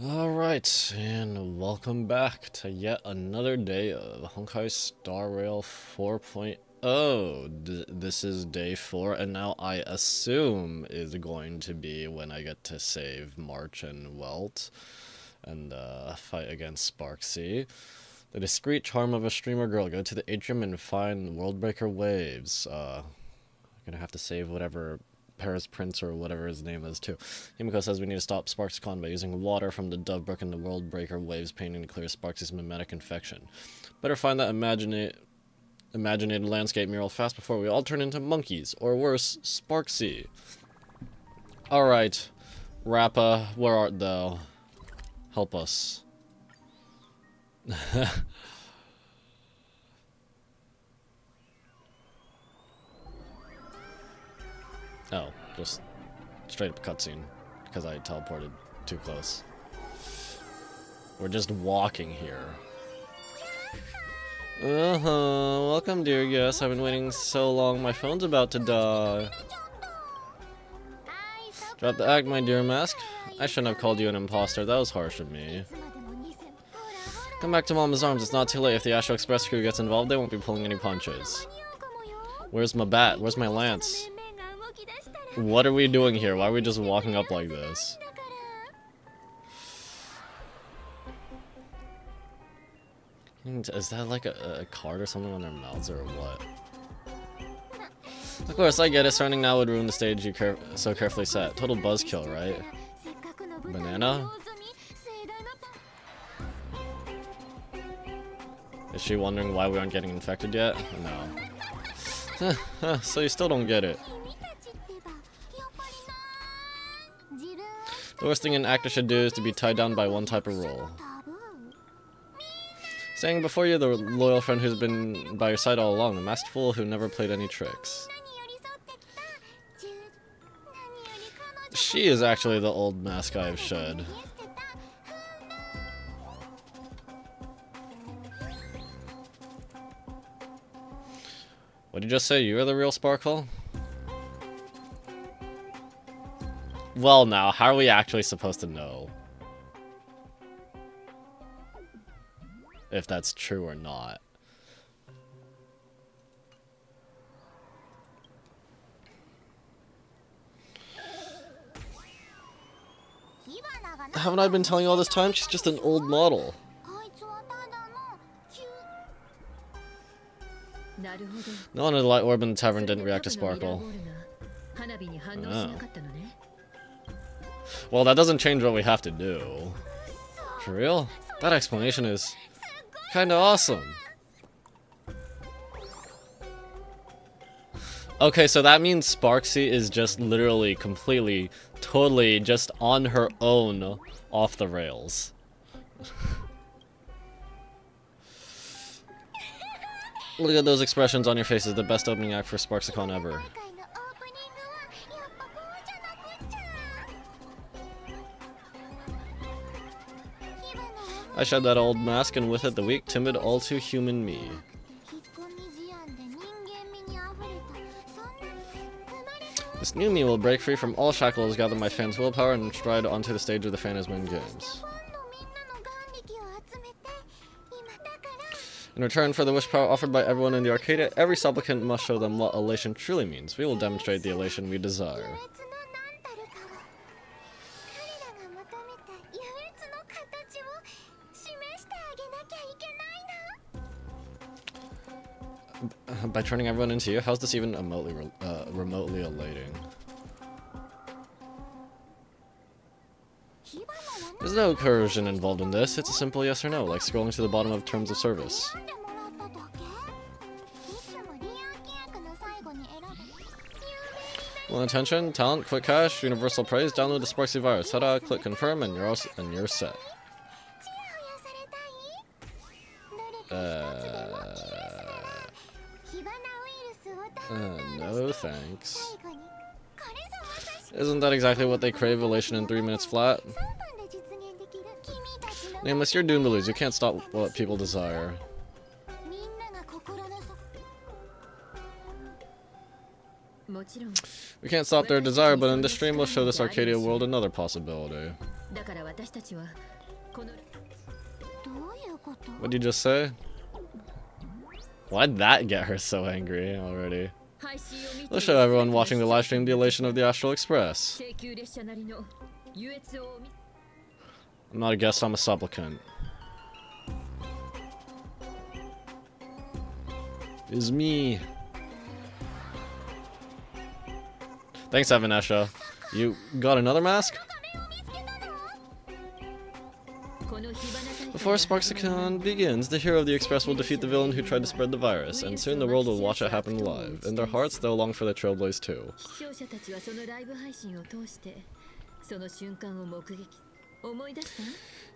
Alright, and welcome back to yet another day of Honkai Star Rail 4.0. This is day 4, and now I assume is going to be when I get to save March and Welt and fight against Sparksea. The discreet charm of a streamer girl. Go to the atrium and find Worldbreaker Waves. Gonna have to save whatever Paris Prince or whatever his name is too. Himiko says we need to stop Sparks' by using water from the Dove Brook and the Worldbreaker Waves painting to clear Sparks' mimetic infection. Better find that imaginated landscape mural fast before we all turn into monkeys, or worse, Sparksea. Alright, Rappa, where art thou? Help us. Oh, just straight up cutscene, because I teleported too close. We're just walking here. Welcome, dear guest. I've been waiting so long, my phone's about to die. Drop the act, my dear mask. I shouldn't have called you an imposter, that was harsh of me. Come back to Mama's arms, it's not too late. If the Astro Express crew gets involved, they won't be pulling any punches. Where's my bat? Where's my lance? What are we doing here? Why are we just walking up like this? Is that like a card or something on their mouths or what? Of course, I get it. Starting now would ruin the stage you so carefully set. Total buzzkill, right? Banana? Is she wondering why we aren't getting infected yet? No. So you still don't get it. The worst thing an actor should do is to be tied down by one type of role. Saying before you the loyal friend who's been by your side all along, the masked fool who never played any tricks. She is actually the old mask I've shed. What did you just say? You are the real Sparkle? Well, now, how are we actually supposed to know if that's true or not? Haven't I been telling you all this time? She's just an old model. No one in the light orb in the tavern didn't react to Sparkle. Oh. Well, that doesn't change what we have to do. For real? That explanation is kinda awesome. Okay, so that means Sparksea is just literally, completely, totally just on her own off the rails. Look at those expressions on your faces, the best opening act for Sparksicon ever. I shed that old mask, and with it the weak, timid, all too human me. This new me will break free from all shackles, gather my fans' willpower, and stride onto the stage of the Phantasm Games. In return for the wish power offered by everyone in the Arcadia, every supplicant must show them what elation truly means. We will demonstrate the elation we desire. By turning everyone into you? How's this even remotely elating? There's no coercion involved in this. It's a simple yes or no, like scrolling to the bottom of terms of service. Well, attention, talent, quick cash, universal praise, download the Sparksea virus. Ta-da, click confirm, and you're set. No thanks. Isn't that exactly what they crave, elation in 3 minutes flat? Nameless, you're doomed to lose. You can't stop what people desire. We can't stop their desire, but in this stream we'll show this Arcadia world another possibility. What'd you just say? Why'd that get her so angry already? Let's show everyone watching the live stream the elation of the Astral Express. I'm not a guest, I'm a supplicant. It's me. Thanks, Evanescia. You got another mask? Before Sparksicon begins, the hero of the Express will defeat the villain who tried to spread the virus, and soon the world will watch it happen live. In their hearts, they'll long for the Trailblaze too.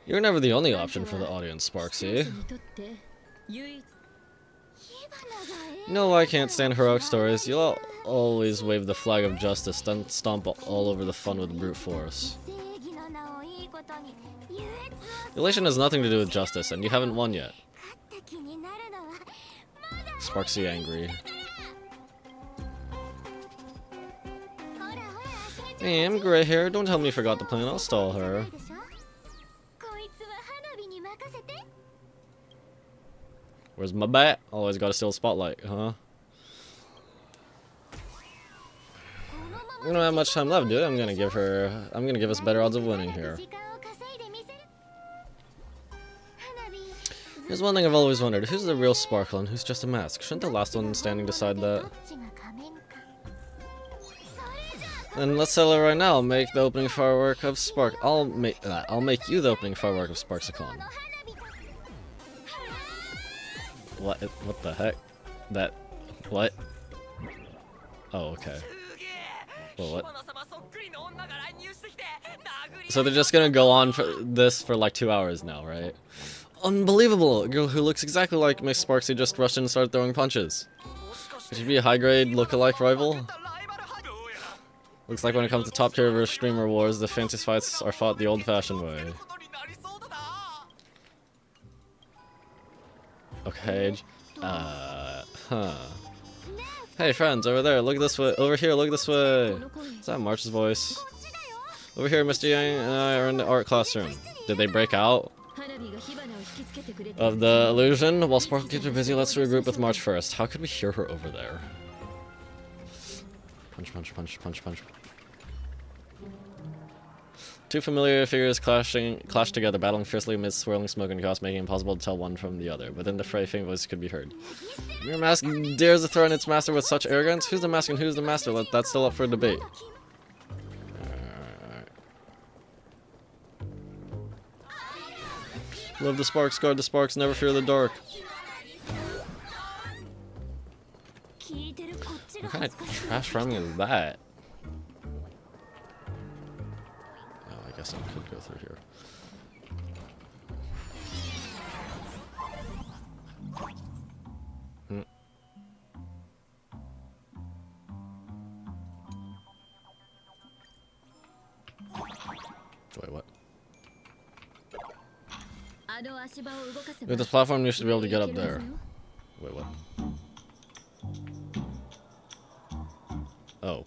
You're never the only option for the audience, Sparksy. No, I can't stand heroic stories. You'll always wave the flag of justice, then stomp all over the fun with brute force. Elation has nothing to do with justice, and you haven't won yet. Sparksy angry. Damn, gray hair, don't tell me you forgot the plan, I'll stall her. Where's my bat? Always gotta steal a spotlight, huh? We don't have much time left, dude. I'm gonna give us better odds of winning here. Here's one thing I've always wondered. Who's the real Sparkle and who's just a mask? Shouldn't the last one standing decide that? Then let's settle it right now. I'll make the opening firework of I'll make you the opening firework of Sparksicon. What the heck? What? Oh, okay. Well, what? So they're just gonna go on for this for like 2 hours now, right? Unbelievable! A girl who looks exactly like Miss Sparksy just rushed in and started throwing punches. Could she be a high-grade look-alike rival? Looks like when it comes to top-tier versus streamer wars, the fanciest fights are fought the old-fashioned way. Okay. Hey friends, over there, look this way. Over here, look this way. Is that March's voice? Over here, Mr. Yang and I are in the art classroom. Did they break out of the illusion? While Sparkle keeps her busy, let's regroup with March first. How could we hear her over there? Punch, punch, punch, punch, punch. Two familiar figures clash together, battling fiercely amidst swirling smoke and chaos, making it impossible to tell one from the other. Within the fray, faint voices could be heard. Your mask dares to threaten its master with such arrogance? Who's the mask and who's the master? That's still up for debate. Love the sparks, guard the sparks, never fear the dark. What kind of trash rhyming is that? Oh, I guess I could go through here. Wait, what? With this platform, you should be able to get up there. Wait, what? Oh.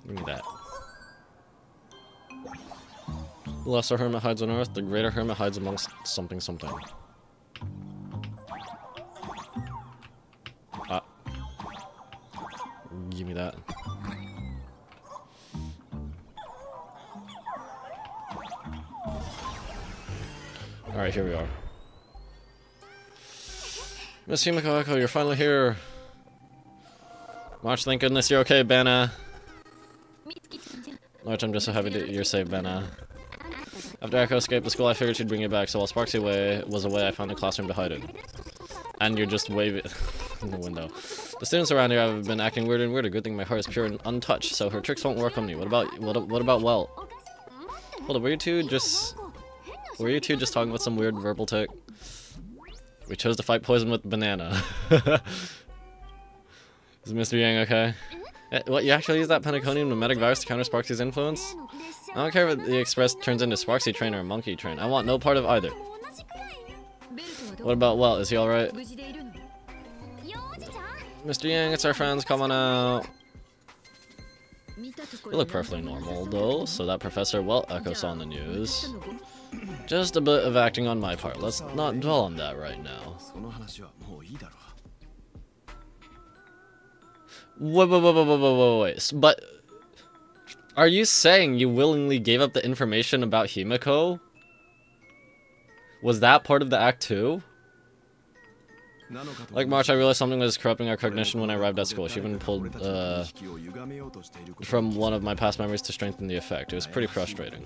Give me that. The lesser hermit hides on earth, the greater hermit hides amongst something something. Ah. Give me that. Alright, here we are. Miss Himiko, you're finally here. March, thank goodness you're okay, Banna. March, I'm just so happy that you're safe, Banna. After Echo escaped the school, I figured she'd bring you back, so while Sparksy was away, I found a classroom to hide in. And you're just waving in the window. The students around here have been acting weirder and weirder. Good thing my heart is pure and untouched, so her tricks won't work on me. What about welt? Hold on, were you two just talking about some weird verbal tick? We chose to fight poison with banana. Is Mr. Yang okay? What, you actually use that Pentaconium mimetic virus to counter Sparksy's influence? I don't care if the Express turns into Sparksy Train or Monkey Train. I want no part of either. What about Welt? Is he alright? Mr. Yang, it's our friends, come on out. You look perfectly normal, though, so that Professor Welt echo saw on the news. Just a bit of acting on my part. Let's not dwell on that right now. Wait. But are you saying you willingly gave up the information about Himiko? Was that part of the act too? Like March, I realized something was corrupting our cognition when I arrived at school. She even pulled from one of my past memories to strengthen the effect. It was pretty frustrating.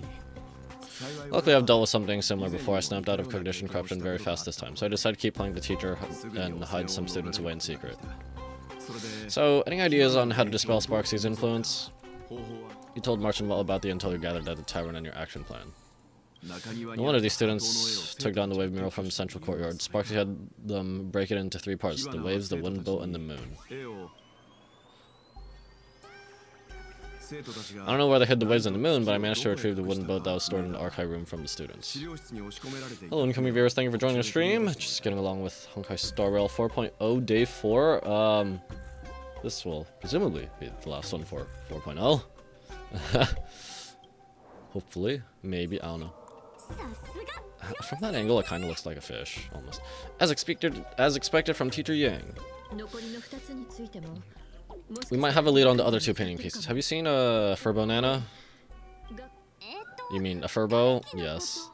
Luckily, I've dealt with something similar before. I snapped out of cognition corruption very fast this time, so I decided to keep playing the teacher and hide some students away in secret. So, any ideas on how to dispel Sparksy's influence? You told March and Welt about the intel you gathered at the tavern and your action plan. No wonder these students took down the wave mural from the central courtyard. Sparksy had them break it into 3 parts: the waves, the wind boat, and the moon. I don't know where they hid the waves and the moon, but I managed to retrieve the wooden boat that was stored in the archive room from the students. Hello, incoming viewers. Thank you for joining the stream. Just getting along with Honkai Star Rail 4.0 Day 4. This will presumably be the last one for 4.0. Hopefully. Maybe. I don't know. From that angle, it kind of looks like a fish, almost. As expected from Teacher Yang. We might have a lead on the other 2 painting pieces. Have you seen a Furbo Nana? You mean a Furbo? Yes.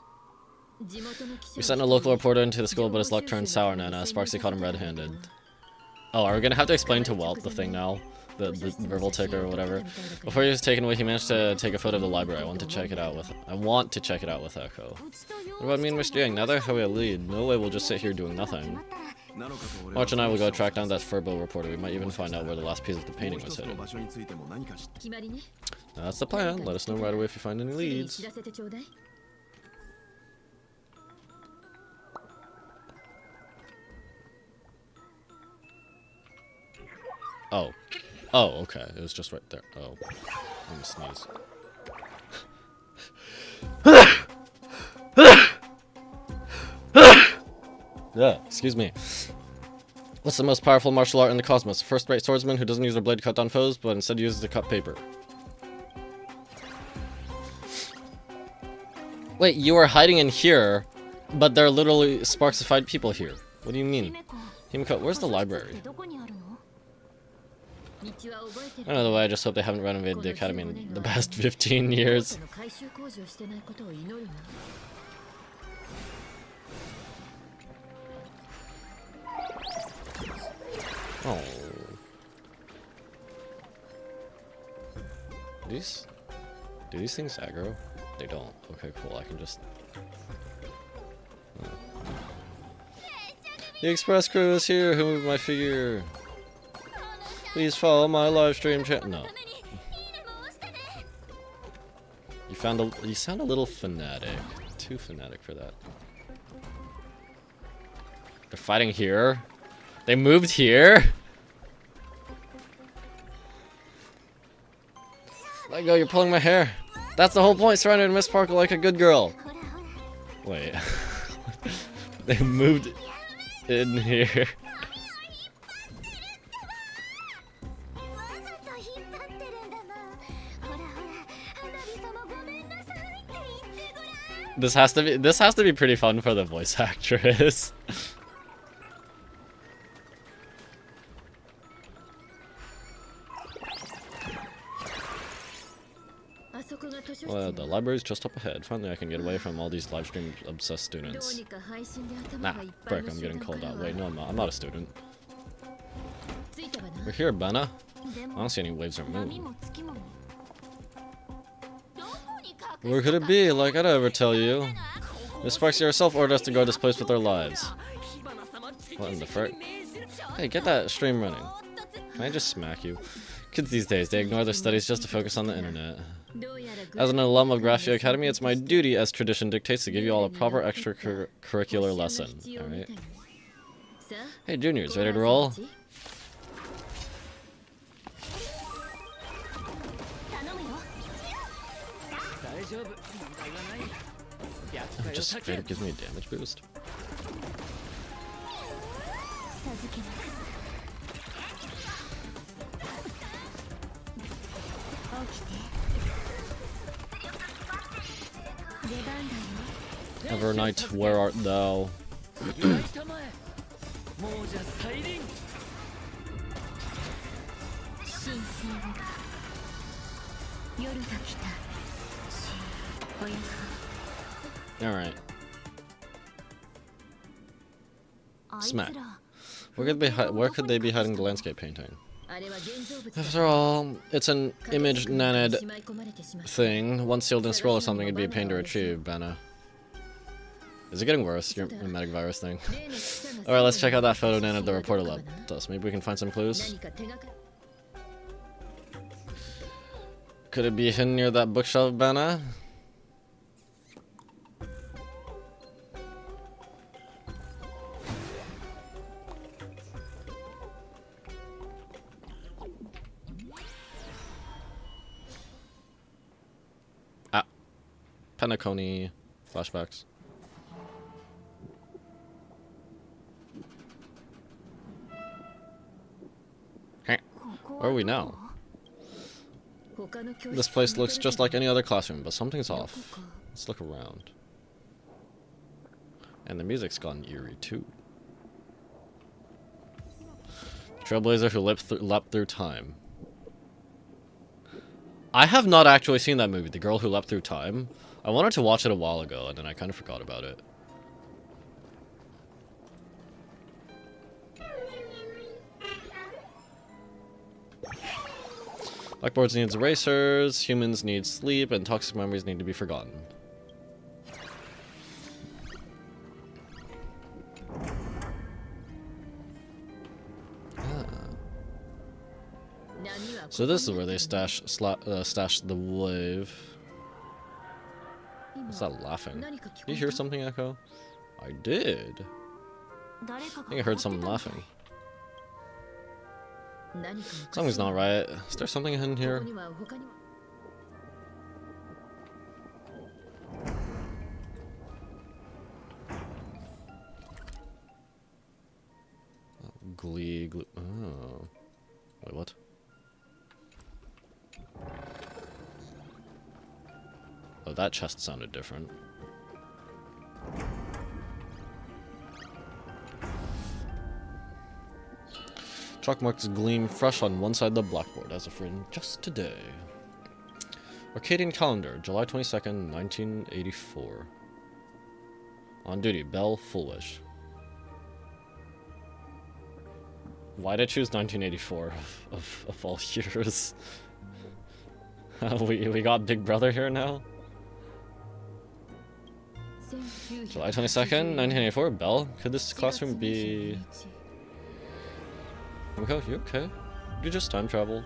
We sent a local reporter into the school, but his luck turned sour, Nana. Sparksy caught him red-handed. Oh, are we gonna have to explain to Welt the thing now? The verbal tick or whatever. Before he was taken away, he managed to take a photo of the library. I want to check it out with Echo. What about me and Mr. Yang? Now that we have a lead, no way we'll just sit here doing nothing. March and I will go track down that Furbo reporter. We might even find out where the last piece of the painting was hidden. That's the plan. Let us know right away if you find any leads. Oh, okay. It was just right there. Oh. I'm gonna sneeze. Yeah, excuse me. What's the most powerful martial art in the cosmos? A first-rate swordsman who doesn't use a blade to cut down foes, but instead uses to cut paper. Wait, you are hiding in here, but there are literally Sparksified people here. What do you mean? Himiko, where's the library? I don't know the way, I just hope they haven't renovated the academy in the past 15 years. Oh. Do these things aggro? They don't. Okay, cool. I can just... Oh. The express crew is here. Who moved my figure? Please follow my live stream chat. No. You sound a little fanatic. Too fanatic for that. They're fighting here. They moved here. Let go, you're pulling my hair. That's the whole point, surrounded Miss Sparkle like a good girl. Wait. They moved in here. This has to be pretty fun for the voice actress. Well, the library's just up ahead. Finally, I can get away from all these livestream obsessed students. Nah, frick, I'm getting called out. Wait, no, I'm not a student. We're here, Banna. I don't see any waves or moon. Where could it be? Like I'd ever tell you. Miss Sparksy herself ordered us to guard this place with our lives. What in the frick? Hey, get that stream running. Can I just smack you? Kids these days, they ignore their studies just to focus on the internet. As an alum of Graphia Academy, it's my duty as tradition dictates to give you all a proper extracurricular lesson. Alright. Hey juniors, ready to roll? Oh, just straight up gives me a damage boost. Evernight, where art thou? Alright. Smack. Where could they be hiding the landscape painting? After all, it's an image naned thing. Once sealed in a scroll or something, it'd be a pain to retrieve, Banna. Is it getting worse, your mimetic virus thing? Alright, let's check out that photo naned the reporter left us. Maybe we can find some clues? Could it be hidden near that bookshelf, Banna? Penacony flashbacks. Where are we now? This place looks just like any other classroom, but something's off. Let's look around. And the music's gone eerie too. Trailblazer who leapt through time. I have not actually seen that movie, The Girl Who Leapt Through Time. I wanted to watch it a while ago, and then I kind of forgot about it. Blackboards needs erasers, humans need sleep, and toxic memories need to be forgotten. So this is where they stash the wave. What's that laughing? Did you hear something, Echo? I did. I think I heard someone laughing. Something's not right. Is there something in here? Glee. Oh. Wait, what? Oh, that chest sounded different. Chalk marks gleam fresh on one side of the blackboard as if written just today. Arcadian calendar, July 22nd, 1984. On duty, Bell, full wish. Why'd I choose 1984 of all years? we got Big Brother here now? July 22nd, 1984, Bell. Could this classroom be... Miko, you okay? You just time travel.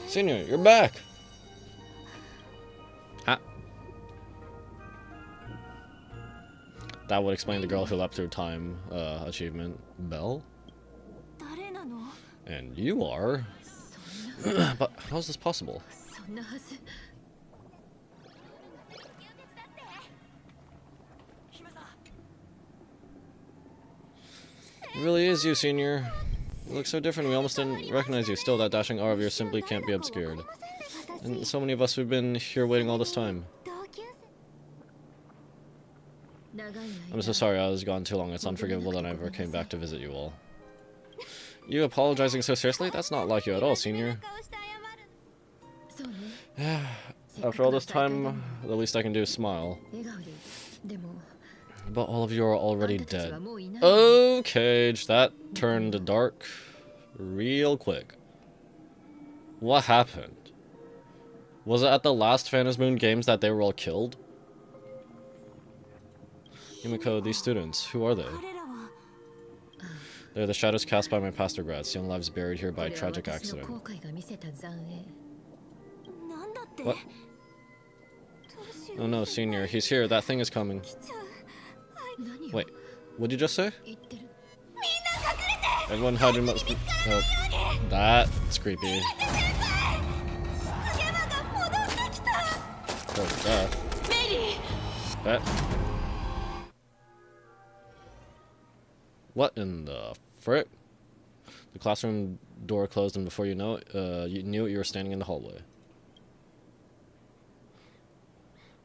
Senior, you're back! Ah. That would explain the girl who leapt through time achievement. Bell? And you are... But how is this possible? It really is you, Senior. You look so different, we almost didn't recognize you. Still, that dashing aura of yours simply can't be obscured. And so many of us who've been here waiting all this time. I'm so sorry I was gone too long. It's unforgivable that I never came back to visit you all. You apologizing so seriously? That's not like you at all, Senior. After all this time, the least I can do is smile. But all of you are already dead. Oh, Cage, that turned dark real quick. What happened? Was it at the last Phantasmoon games that they were all killed? Yumiko, these students, who are they? They're the shadows cast by my pastor grads, young lives buried here by tragic accident. What? Oh no, senior, he's here. That thing is coming. Wait, what'd you just say? Everyone hide in most. Oh, that's creepy. Oh, that. What in the frick? The classroom door closed, and before you know it, you were standing in the hallway.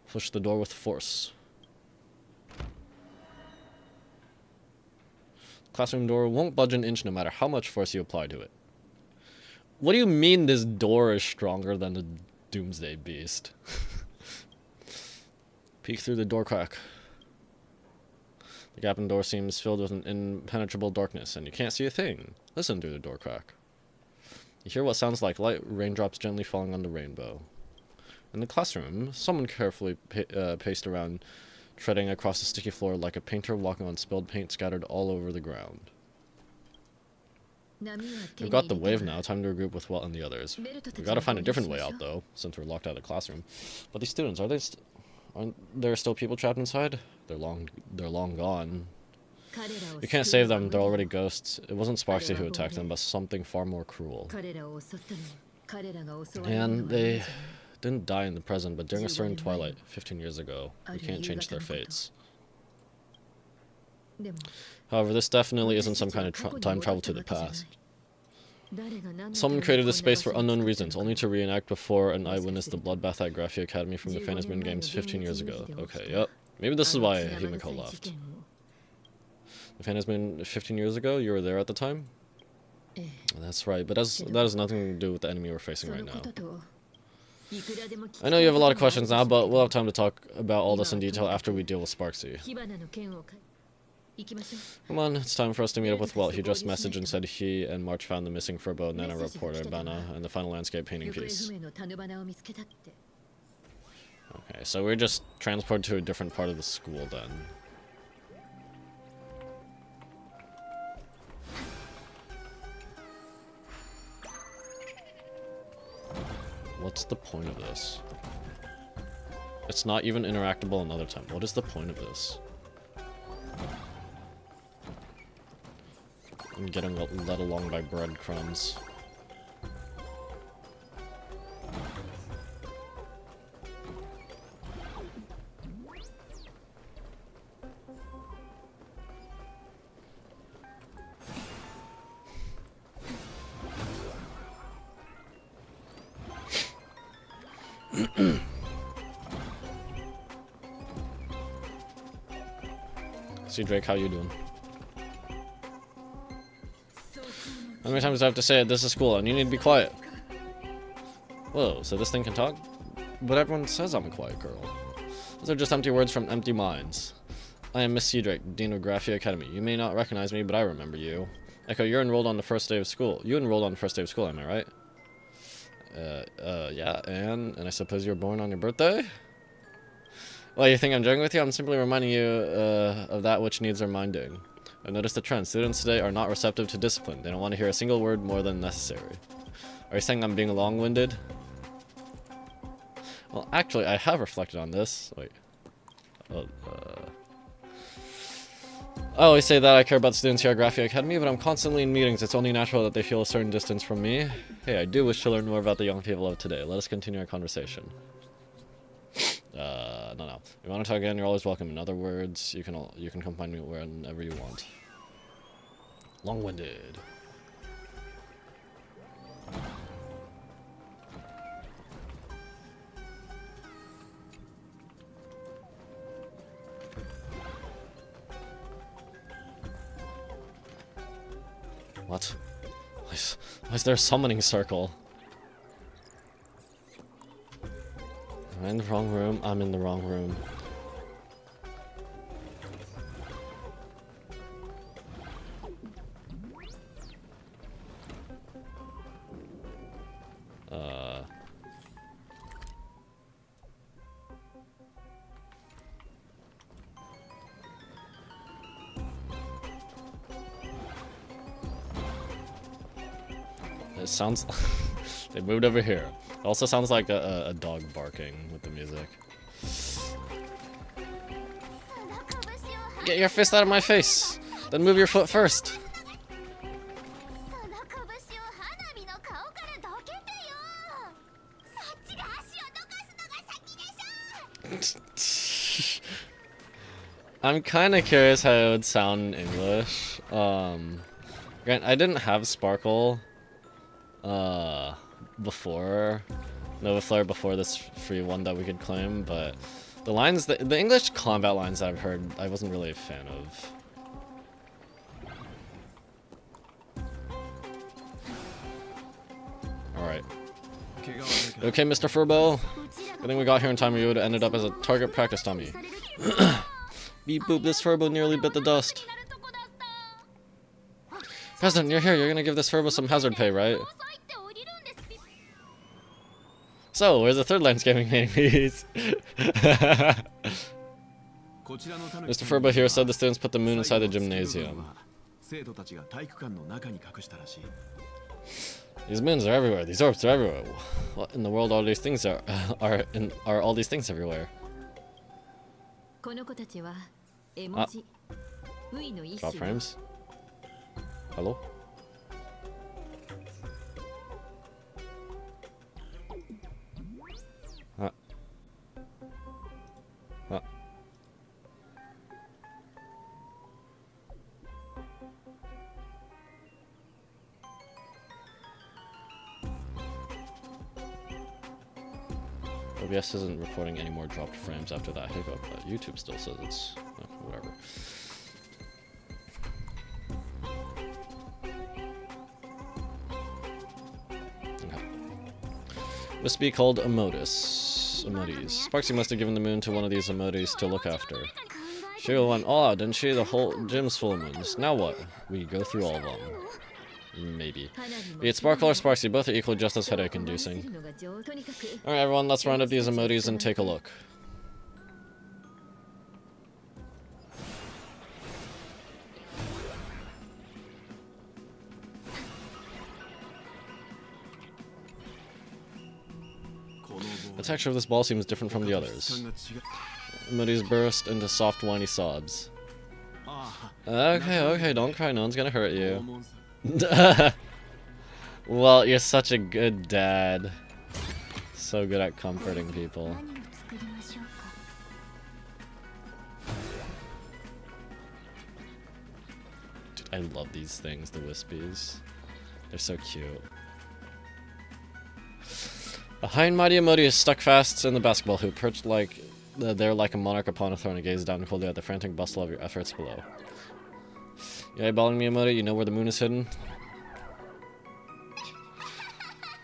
Push the door with force. Classroom door won't budge an inch no matter how much force you apply to it. What do you mean this door is stronger than the Doomsday Beast? Peek through the door crack. The gap in the door seems filled with an impenetrable darkness, and you can't see a thing. Listen through the door crack. You hear what sounds like light raindrops gently falling on the rainbow. In the classroom, someone carefully paced around, treading across the sticky floor like a painter walking on spilled paint scattered all over the ground. We've got the wave now, time to regroup with Welt and the others. We've got to find a different way out, though, since we're locked out of the classroom. But these students, aren't there still people trapped inside? They're long gone. You can't save them, they're already ghosts. It wasn't Sparksy who attacked them, but something far more cruel. And they didn't die in the present, but during a certain twilight, 15 years ago. We can't change their fates. However, this definitely isn't some kind of time travel to the past. Someone created this space for unknown reasons, only to reenact before an eyewitness the bloodbath at Graphia Academy from the Phantasmin games 15 years ago. Okay, yep. Maybe this is why Himiko left. The Phantasmin 15 years ago? You were there at the time? That's right, but that has nothing to do with the enemy we're facing right now. I know you have a lot of questions now, but we'll have time to talk about all this in detail after we deal with Sparksy. Come on, it's time for us to meet up with Welt. He just messaged and said he and March found the missing Furbo Nana reporter, Bana, and the final landscape painting piece. Okay, so we're just transported to a different part of the school then. What's the point of this? It's not even interactable another time. What is the point of this? I'm getting led along by breadcrumbs. See, Drake, how you doing? How many times do I have to say it? This is school, and you need to be quiet. Whoa, so this thing can talk? But everyone says I'm a quiet girl. Those are just empty words from empty minds. I am Miss Cedric, Dean of Graphia Academy. You may not recognize me, but I remember you. Echo, you're enrolled on the first day of school. You enrolled on the first day of school, am I right? Yeah, and I suppose you were born on your birthday? Well, you think I'm joking with you? I'm simply reminding you of that which needs reminding. I've noticed a trend. Students today are not receptive to discipline. They don't want to hear a single word more than necessary. Are you saying I'm being long-winded? Well, actually, I have reflected on this. Wait. I always say that I care about the students here at Graphia Academy, but I'm constantly in meetings. It's only natural that they feel a certain distance from me. Hey, I do wish to learn more about the young people of today. Let us continue our conversation. No. If you want to talk again, you're always welcome. In other words, you can come find me whenever you want. Long-winded. What? Why is there a summoning circle? Am I in the wrong room? I'm in the wrong room. It sounds... They moved over here. It also sounds like a dog barking with the music. Get your fist out of my face! Then move your foot first! I'm kind of curious how it would sound in English. Grant, I didn't have Sparkle before Nova Flare, before this free one that we could claim, but the lines, the English combat lines that I've heard, I wasn't really a fan of. Alright. Okay, Mr. Furbo. I think we got here in time or you would have ended up as a target practice dummy. Beep boop, this Furbo nearly bit the dust. President, you're here. You're gonna give this Furbo some hazard pay, right? So, where's the third landscaping piece? Mr. Furbo here said the students put the moon inside the gymnasium. These moons are everywhere. These orbs are everywhere. What in the world all these things are all these things everywhere? Drop frames. Hello? OBS isn't reporting any more dropped frames after that hiccup, but YouTube still says it's whatever. Okay. Must be called Emotis. Sparksy must have given the moon to one of these Emotis to look after. She went all out, didn't she? The whole gym's full of moons. Now what? We go through all of them. Maybe. Be it Sparkle or Sparksy, both are equally just as headache-inducing. Alright everyone, let's round up these Emotis and take a look. The texture of this ball seems different from the others. Emotis burst into soft, whiny sobs. Okay, don't cry, no one's gonna hurt you. Well, you're such a good dad. So good at comforting people. Dude, I love these things, the Wispies. They're so cute. A high and mighty Emoti is stuck fast in the basketball hoop, perched like there like a monarch upon a throne, and gaze down coldly at the frantic bustle of your efforts below. You eyeballing me, Emoti? You know where the moon is hidden?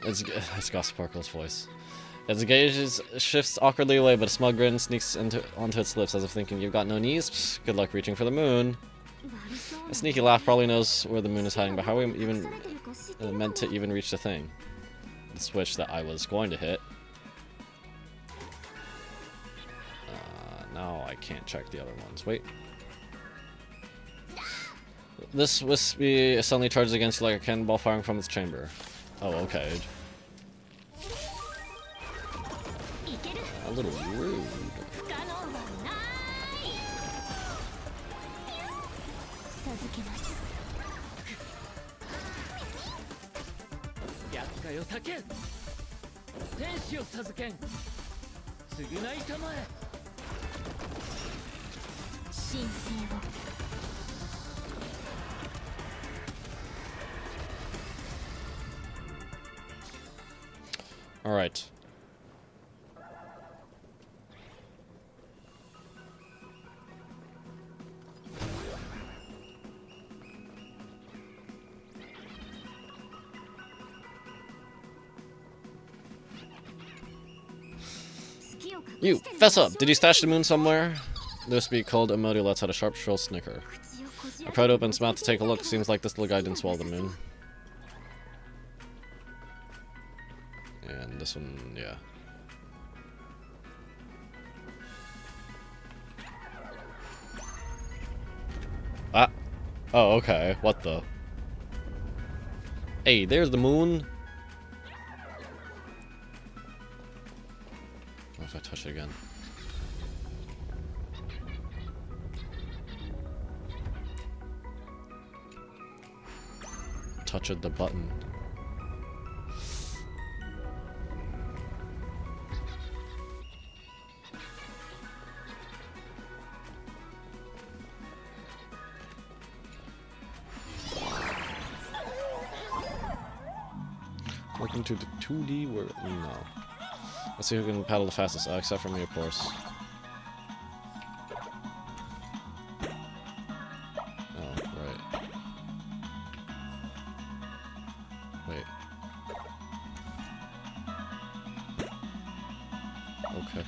It's got Sparkle's voice. Its gaze shifts awkwardly away, but a smug grin sneaks onto its lips as if thinking, you've got no knees? Psst, good luck reaching for the moon. A sneaky laugh probably knows where the moon is hiding, but how are we even meant to even reach the thing? The switch that I was going to hit. Now I can't check the other ones. Wait. This Wispy suddenly charges against you like a cannonball firing from its chamber. Oh, okay. A little rude. All right. You, fess up! Did you stash the moon somewhere? This be called Emoti lets out a sharp, shrill snicker. I pried open its mouth to take a look. Seems like this little guy didn't swallow the moon. And this one, yeah. Ah! Oh, okay. What the? Hey, there's the moon. crash again. Touched the button. Welcome to the 2D world. No. Let's see who can paddle the fastest, except for me, of course. Oh, right. Wait. Okay.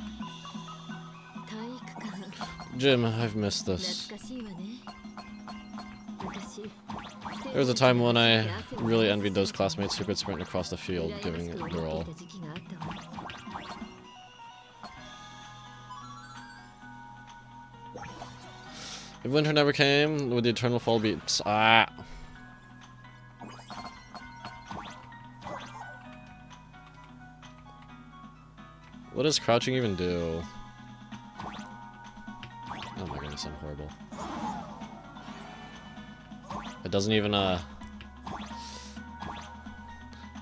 Jim, I've missed this. There was a time when I really envied those classmates who could sprint across the field, giving it their all. If winter never came, would the eternal fall be... Ah! What does crouching even do? Oh my goodness, I'm horrible. It doesn't even, you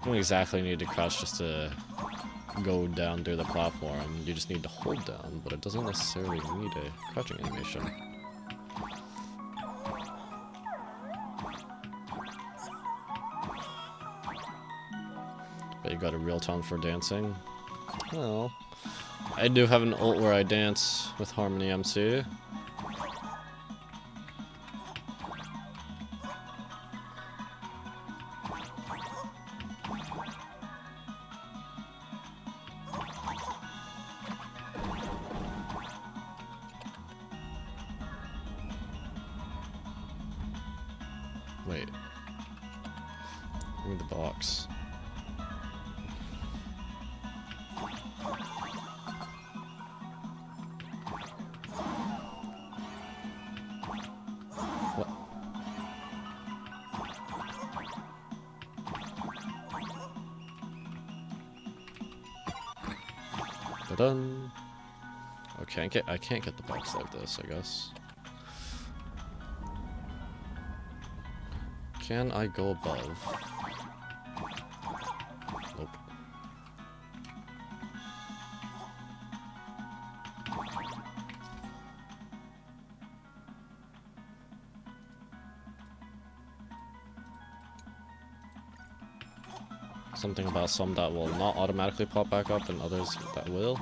don't exactly need to crouch just to go down through the platform. You just need to hold down, but it doesn't necessarily need a crouching animation. But you got a real tongue for dancing? Well, I do have an ult where I dance with Harmony MC. Wait. Give me the box. What? Da-dun. Okay, I can't get the box like this, I guess. Can I go above? Nope. Something about some that will not automatically pop back up and others that will.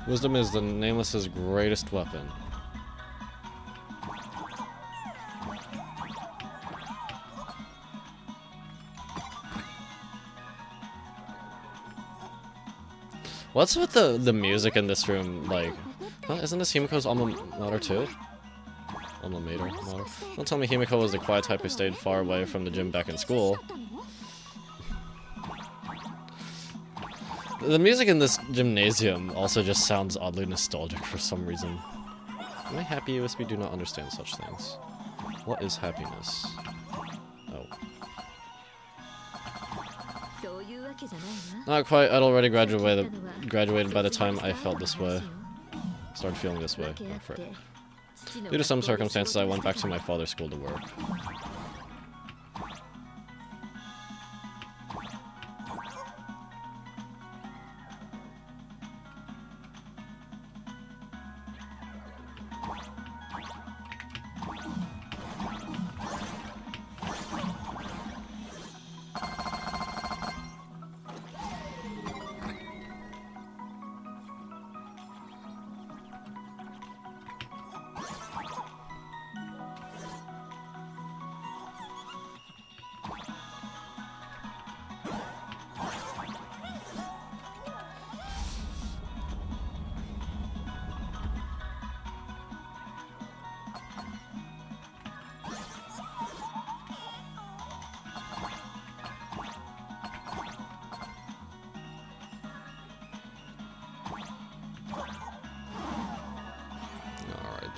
Wisdom is the Nameless's greatest weapon. What's with the music in this room, like... Huh, isn't this Himiko's alma mater too? Alma mater? Don't tell me Himiko was the quiet type who stayed far away from the gym back in school. The music in this gymnasium also just sounds oddly nostalgic for some reason. Am I happy USB do not understand such things? What is happiness? Oh. Not quite, I'd already graduated by the time I felt this way. Started feeling this way. Oh, frick. Due to some circumstances, I went back to my father's school to work.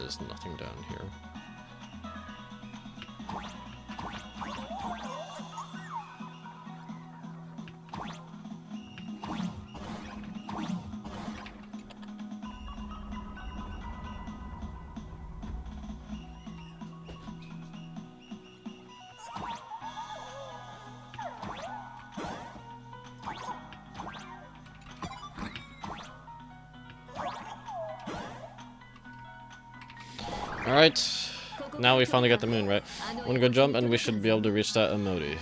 There's nothing down here. Alright, now we finally got the moon, right? I'm gonna go jump and we should be able to reach that emoji.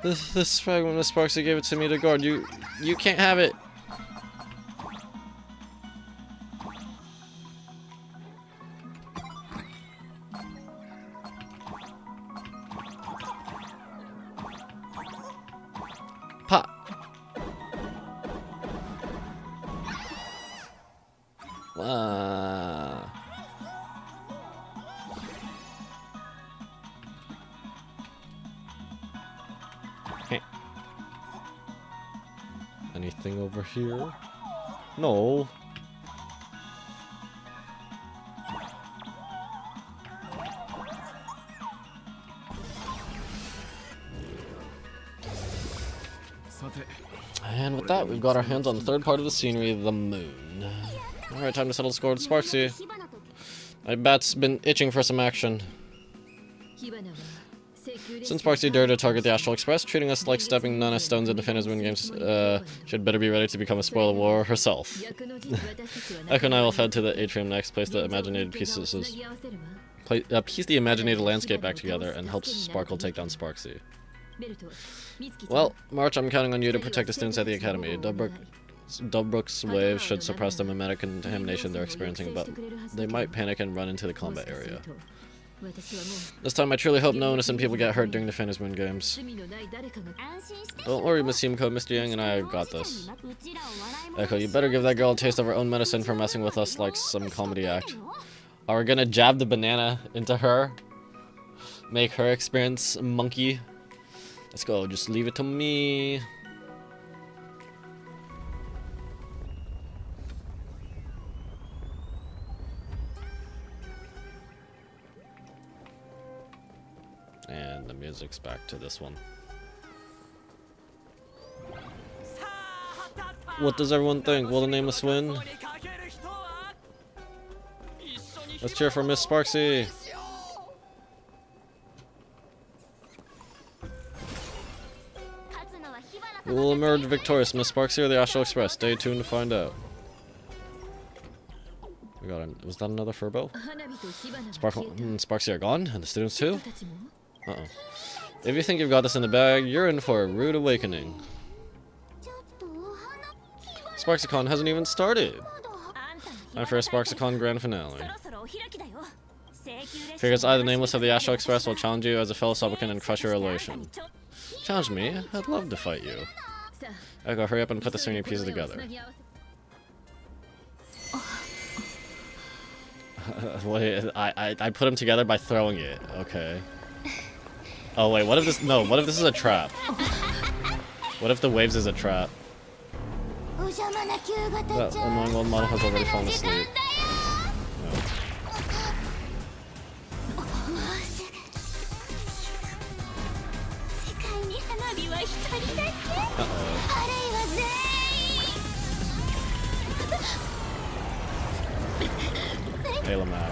This fragment of Sparksy gave it to me to guard. You can't have it. Pop. Wow. Hey. Anything over here? No. And with that, we've got our hands on the third part of the scenery, the moon. Alright, time to settle the score with Sparksy. My bat's been itching for some action. Since Sparksy dared to target the Astral Express, treating us like stepping Nana stones into Fantasy's Moon Games, should better be ready to become a spoil of war herself. Echo and I will head to the atrium next, place the imaginated pieces, piece the imaginated landscape back together, and help Sparkle take down Sparksy. Well, March, I'm counting on you to protect the students at the academy. Dubbrook's wave should suppress the mimetic contamination they're experiencing, but they might panic and run into the combat area. This time I truly hope no innocent people get hurt during the Fantasy's Moon Games. Don't worry, Miss Simco, Mr. Yang and I got this. Echo, you better give that girl a taste of her own medicine for messing with us like some comedy act. Are we gonna jab the banana into her? Make her experience monkey? Let's go, just leave it to me. And the music's back to this one. What does everyone think? Will the nameless win? Let's cheer for Miss Sparksy. We will emerge victorious, Miss Sparksy or the Astral Express. Stay tuned to find out. We got was that another Furbo? Sparksy are gone, and the students too? Uh-oh. If you think you've got this in the bag, you're in for a rude awakening. SparksyCon hasn't even started. Time for a SparksyCon grand finale. Figures I, the nameless of the Astral Express, will challenge you as a fellow supplicant and crush your elation. Challenge me? I'd love to fight you. Echo, hurry up and put the singing pieces together. Wait, I put them together by throwing it. Okay. Oh wait, what if this? No, what if this is a trap? What if the waves is a trap? That annoying old model has already fallen asleep. No. Hey, Lamau.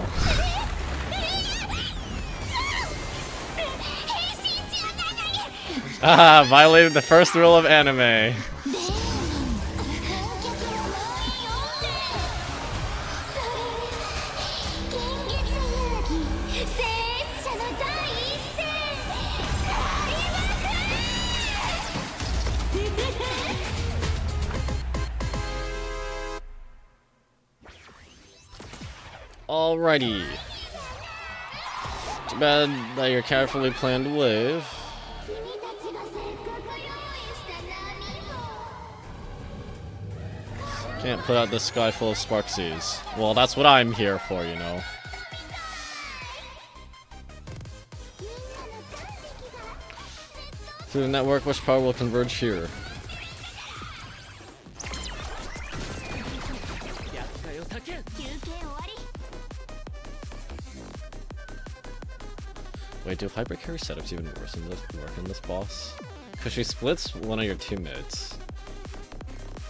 Ah, violated the first rule of anime. Alrighty. Too bad that your carefully planned wave can't put out the sky full of Sparksies. Well, that's what I'm here for, you know. Through the network, which power will converge here? Wait, do hyper carry setups even worse in this work in this boss? Cause she splits one of your teammates.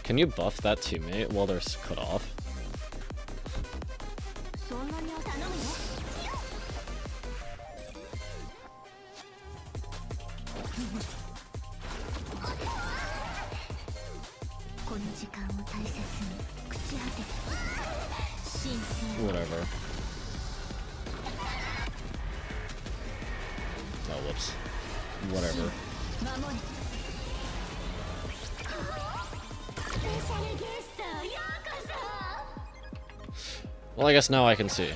Can you buff that teammate while they're cut off? Whatever. Oh, whoops. Whatever. Well, I guess now I can see.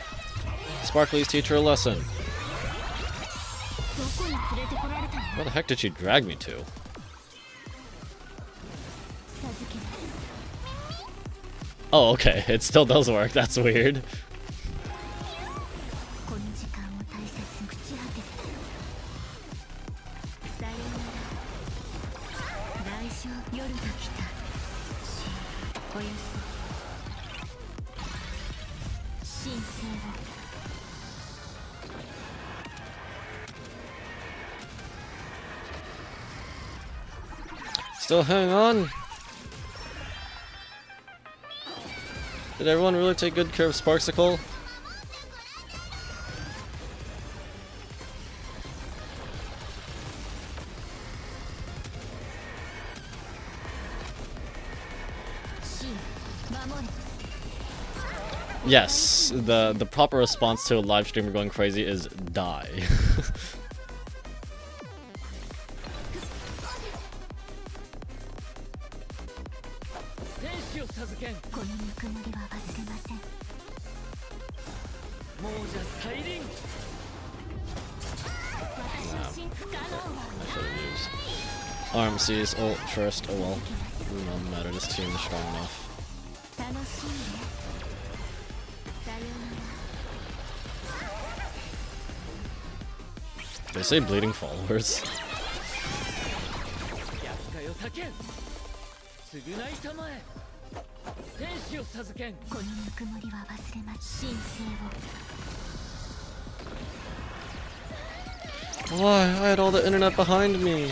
Sparkly's teach her a lesson. Where the heck did she drag me to? Oh, okay. It still does work. That's weird. Still hang on. Did everyone really take good care of Sparksicle? Yes, the proper response to a live streamer going crazy is die. RMC's ult first. Oh well. No matter, this team is strong enough. They say bleeding followers. Why? I had all the internet behind me.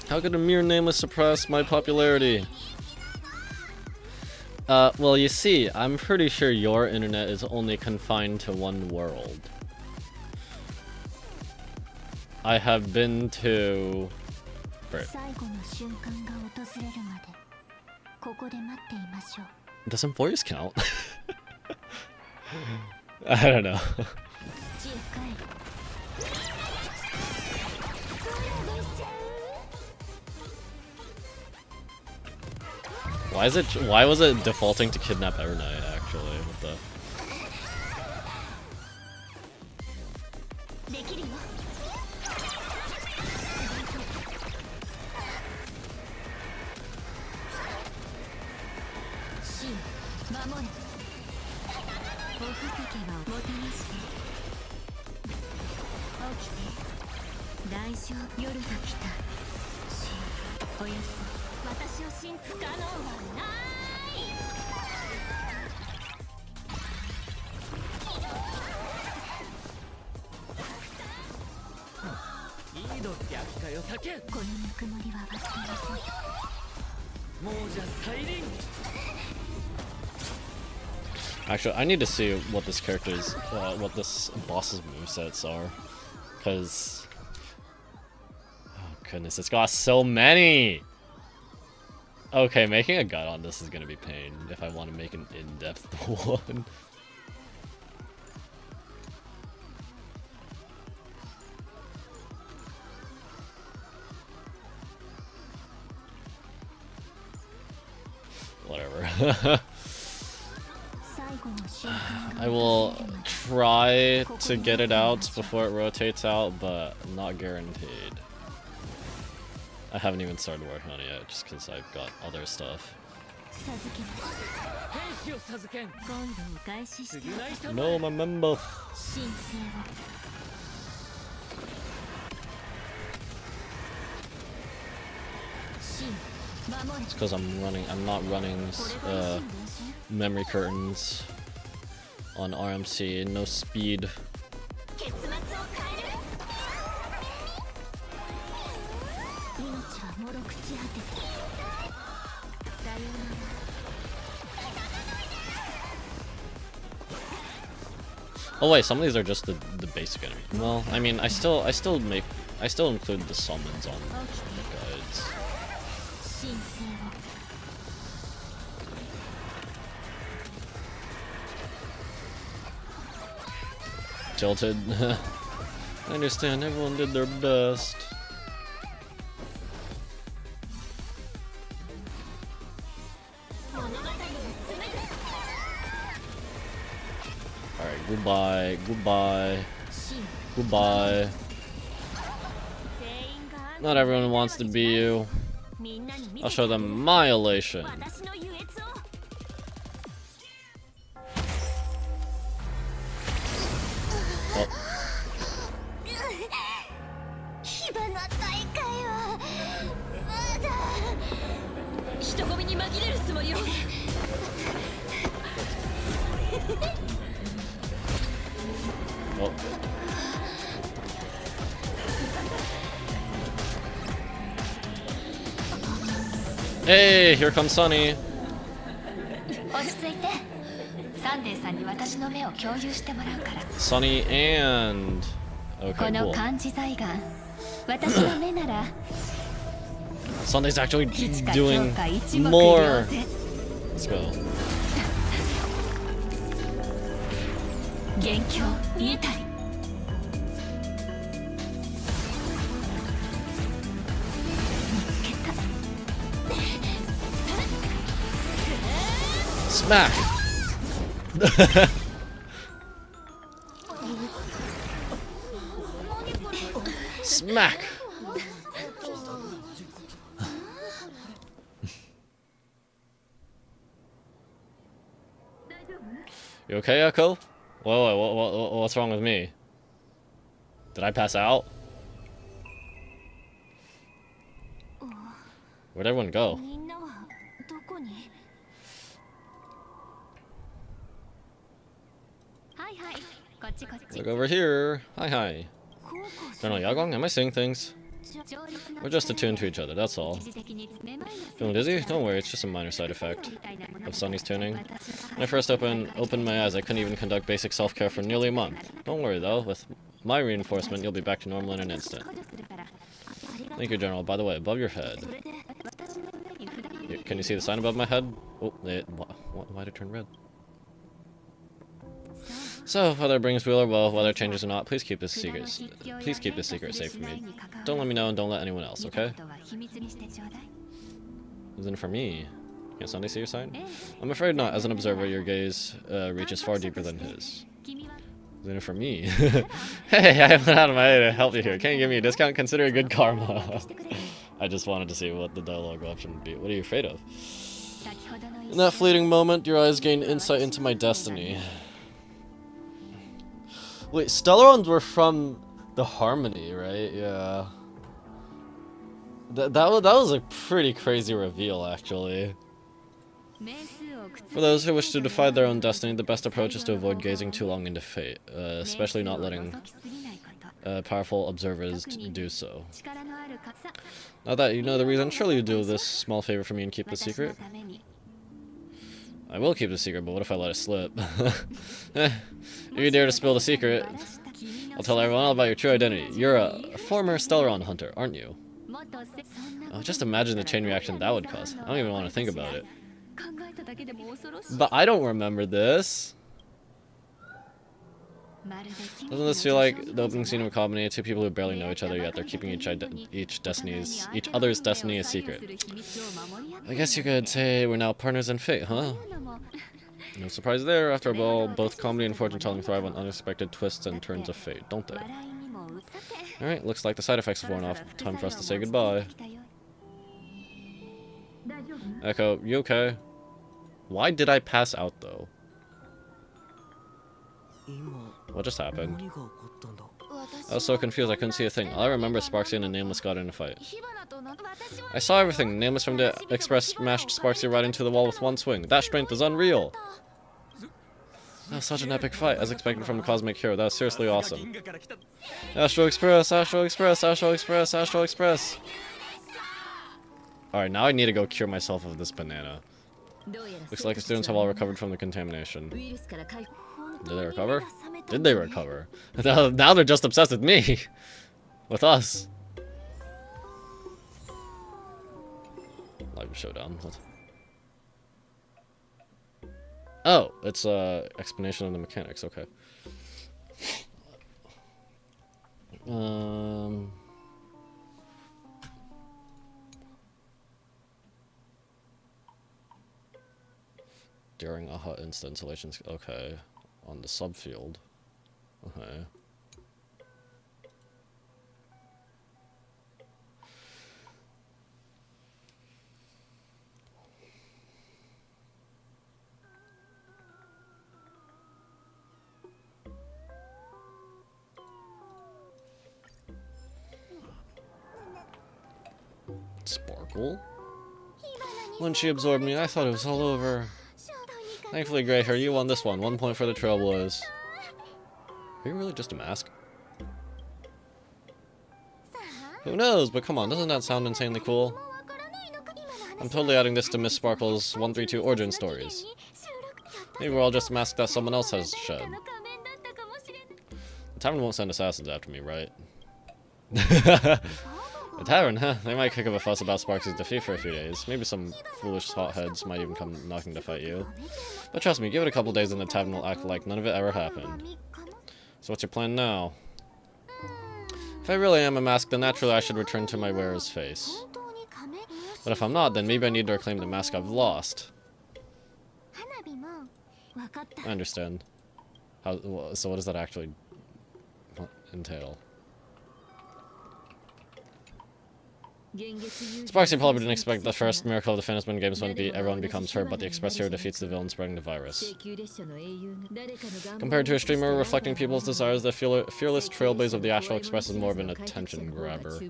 How could a mere nameless suppress my popularity? Well, you see, I'm pretty sure your internet is only confined to one world. I have been to... Does some voice count? I don't know. Why was it defaulting to kidnap Evernight actually? What the? Actually, I need to see what this character's, what this boss's movesets are, because, oh goodness, it's got so many. Okay, making a guide on this is gonna be pain if I want to make an in-depth one. Whatever. I will try to get it out before it rotates out, but not guaranteed. I haven't even started working on it yet, just because I've got other stuff. No, my member. It's because I'm not running memory curtains on RMC, no speed. Oh wait, some of these are just the basic enemy. Well, I mean, I still include the summons on the guides. Tilted. I understand, everyone did their best. Alright, goodbye, goodbye, goodbye. Not everyone wants to be you. I'll show them my elation. Oh. Oh. Hey, here comes Sunny. Sunny and... Okay, cool. Sunny's actually doing more. Let's go. Smack! Smack! You okay, Echo? Whoa, what's wrong with me? Did I pass out? Where'd everyone go? Look over here. Hi. General Yagong, am I saying things? We're just attuned to each other, that's all. Feeling dizzy? Don't worry, it's just a minor side effect of Sunny's tuning. When I first opened my eyes, I couldn't even conduct basic self-care for nearly a month. Don't worry though, with my reinforcement, you'll be back to normal in an instant. Thank you, General. By the way, above your head. Can you see the sign above my head? Oh, why'd it turn red? So, whether it brings weal or woe, whether it changes or not, please keep this secret. Please keep this secret safe from me. Don't let me know and don't let anyone else, okay? Isn't it for me? Can't Sunday see your sign? I'm afraid not. As an observer, your gaze reaches far deeper than his. Isn't it for me? Hey, I went out of my way to help you here. Can't you give me a discount? Consider it good karma. I just wanted to see what the dialogue option would be. What are you afraid of? In that fleeting moment, your eyes gained insight into my destiny. Wait, Stellarons were from the Harmony, right? Yeah. That was a pretty crazy reveal, actually. For those who wish to defy their own destiny, the best approach is to avoid gazing too long into fate, especially not letting powerful observers do so. Now that you know the reason, surely you do this small favor for me and keep the secret? I will keep the secret, but what if I let it slip? If you dare to spill the secret, I'll tell everyone all about your true identity. You're a former Stellaron hunter, aren't you? Oh, just imagine the chain reaction that would cause. I don't even want to think about it. But I don't remember this. Doesn't this feel like the opening scene of a comedy? Two people who barely know each other, yet they're keeping each other's destiny a secret. I guess you could say we're now partners in fate, huh? No surprise there. After all, both comedy and fortune-telling thrive on unexpected twists and turns of fate, don't they? Alright, looks like the side effects have worn off. Time for us to say goodbye. Echo, you okay? Why did I pass out, though? What just happened? I was so confused I couldn't see a thing. All I remember is Sparksy and a nameless god in a fight. I saw everything. Nameless from the express smashed Sparksy right into the wall with one swing. That strength is unreal. That was such an epic fight, as expected from a cosmic hero. That was seriously awesome. Astral Express, Astral Express, Astral Express, Astral Express. Alright, now I need to go cure myself of this banana. Looks like the students have all recovered from the contamination. Did they recover? Did they recover? Now they're just obsessed with me. With us. Live showdown. What? Oh, it's explanation of the mechanics. Okay. During AHA installations. Okay. On the subfield. Okay. Sparkle? When she absorbed me, I thought it was all over. Thankfully, Grey Hair, you won this one. 1 point for the Trailblaze. Are you really just a mask? Who knows, but come on, doesn't that sound insanely cool? I'm totally adding this to Miss Sparkle's 132 origin stories. Maybe we're all just a mask that someone else has shed. The tavern won't send assassins after me, right? The tavern, huh? They might kick up a fuss about Sparks' defeat for a few days. Maybe some foolish hotheads might even come knocking to fight you. But trust me, give it a couple days and the tavern will act like none of it ever happened. So what's your plan now? If I really am a mask, then naturally I should return to my wearer's face. But if I'm not, then maybe I need to reclaim the mask I've lost. I understand. So what does that actually entail? Sparksy probably didn't expect the first miracle of the Fantasman games wouldn't be everyone becomes hurt, but the Express Hero defeats the villain spreading the virus. Compared to a streamer reflecting people's desires, the fearless trailblaze of the Astral Express is more of an attention grabber.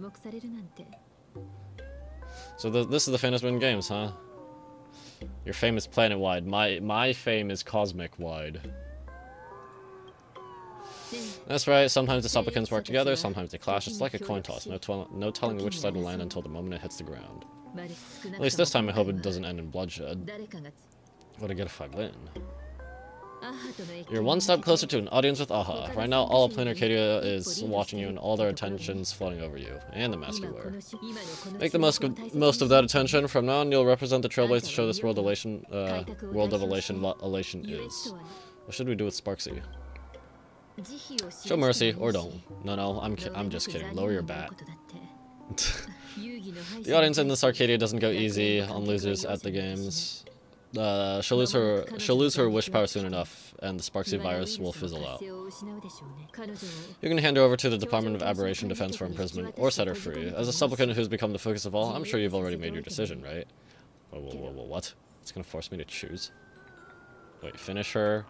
So this is the Fantasman games, huh? Your fame is planet-wide. My fame is cosmic-wide. That's right, sometimes the supplicants work together, sometimes they clash. It's like a coin toss, no telling which side will land until the moment it hits the ground. At least this time I hope it doesn't end in bloodshed. What do I get if I win? You're one step closer to an audience with AHA. Right now, all of Planar Arcadia is watching you and all their attention's flooding over you, and the mask you wear. Make the most of that attention. From now on, you'll represent the Trailblaze to show this world of elation what elation is. What should we do with Sparksy? Show mercy, or don't. No, I'm just kidding. Lower your bat. The audience in this Arcadia doesn't go easy on losers at the games. She'll lose her wish power soon enough, and the Sparksy virus will fizzle out. You can hand her over to the Department of Aberration Defense for imprisonment, or set her free. As a supplicant who's become the focus of all, I'm sure you've already made your decision, right? Whoa, what? It's gonna force me to choose? Wait, finish her.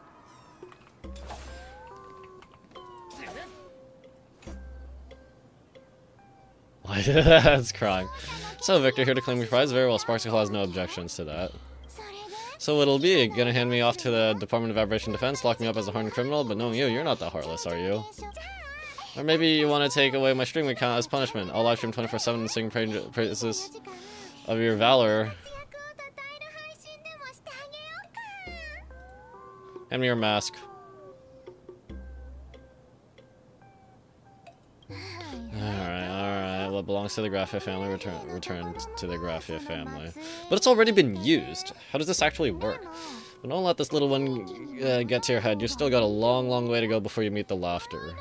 That's crying. So, Victor, here to claim your prize? Very well, Sparksy has no objections to that. So it'll be, gonna hand me off to the Department of Aberration Defense, lock me up as a hardened criminal, but knowing you're not that heartless, are you? Or maybe you want to take away my stream account as punishment. I'll livestream 24/7 and sing praises of your valor. Hand me your mask. Alright, what belongs to the Graphia family return to the Graphia family. But it's already been used. How does this actually work? But don't let this little one get to your head. You still got a long way to go before you meet the laughter.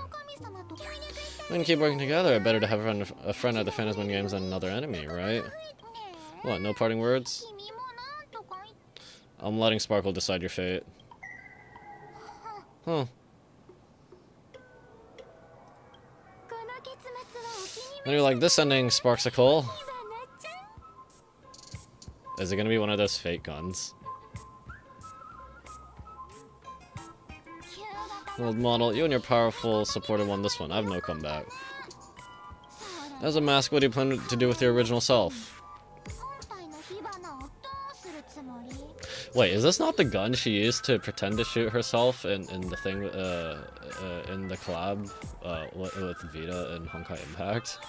We can keep working together. Better to have a friend at the Fantasman games than another enemy, right? What, no parting words? I'm letting Sparkle decide your fate. Huh. And you're like, this ending, Sparksicle. Is it gonna be one of those fake guns? Old model, you and your powerful supporter won this one. I have no comeback. As a mask, what do you plan to do with your original self? Wait, is this not the gun she used to pretend to shoot herself in the thing, in the collab, with Vita and Honkai Impact?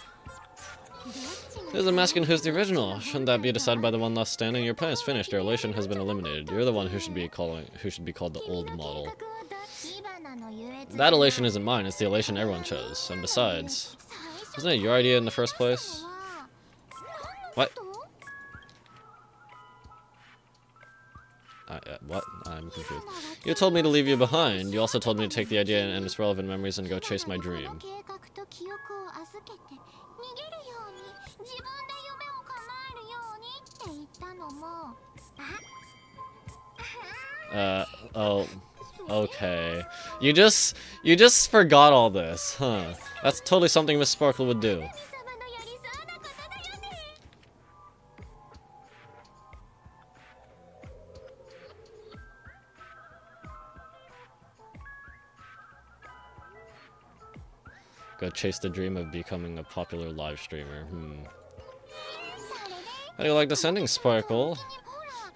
Who's the mask and who's the original? Shouldn't that be decided by the one left standing? Your plan is finished. Your elation has been eliminated. You're the one who should be called the old model. That elation isn't mine. It's the elation everyone chose. And besides, wasn't it your idea in the first place? What? What? I'm confused. You told me to leave you behind. You also told me to take the idea and its relevant memories and go chase my dream. Oh, okay. You just forgot all this, huh? That's totally something Miss Sparkle would do. Go chase the dream of becoming a popular live streamer. How do you like this ending, Sparkle?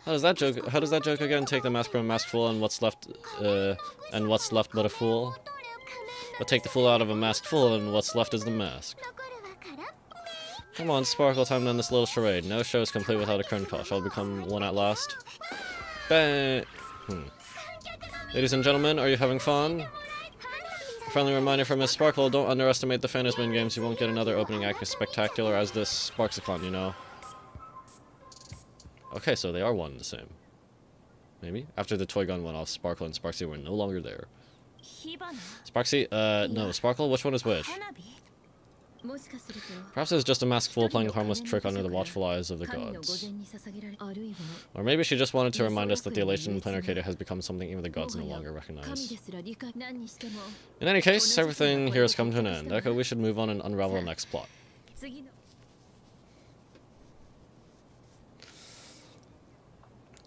How does that joke again? Take the mask from a masked fool and what's left but a fool? But take the fool out of a masked fool and what's left is the mask. Come on, Sparkle, time to end this little charade. No show is complete without a curtain call. Shall I become one at last? Bang! Ladies and gentlemen, are you having fun? Friendly reminder from Miss Sparkle, don't underestimate the Fantasman games. You won't get another opening act as spectacular as this Sparksicon, you know. Okay, so they are one and the same. Maybe? After the toy gun went off, Sparkle and Sparksy were no longer there. Sparksy? No. Sparkle? Which one is which? Perhaps it was just a masked fool playing a harmless trick under the watchful eyes of the gods. Or maybe she just wanted to remind us that the elation in Plain Arcadia has become something even the gods no longer recognize. In any case, everything here has come to an end. Echo, we should move on and unravel the next plot.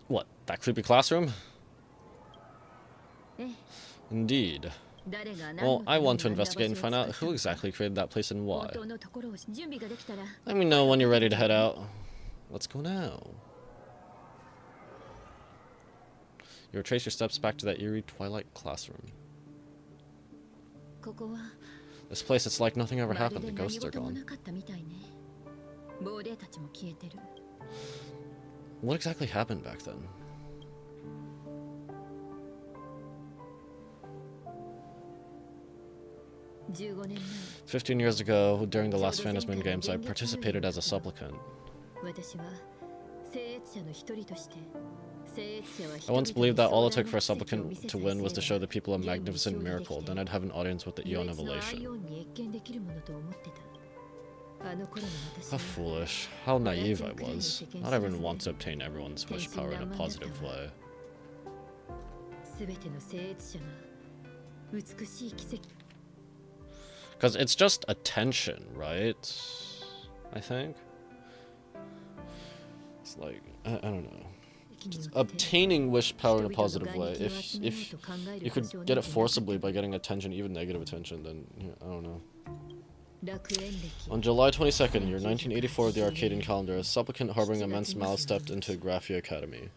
What? That creepy classroom? Indeed. Well, I want to investigate and find out who exactly created that place and why. Let me know when you're ready to head out. Let's go now. You retrace your steps back to that eerie twilight classroom. This place, it's like nothing ever happened. The ghosts are gone. What exactly happened back then? "15 years ago, during the last Fantasman Games, I participated as a supplicant. I once believed that all it took for a supplicant to win was to show the people a magnificent miracle, then I'd have an audience with the Eon of Elation. How foolish. How naive I was. Not everyone wants to obtain everyone's wish power in a positive way. Because it's just attention, right? I think? It's like, I don't know. Just obtaining wish power in a positive way. If you could get it forcibly by getting attention, even negative attention, then, yeah, I don't know. On July 22nd, year 1984 of the Arcadian calendar, a supplicant harboring immense malice stepped into Graphia Academy.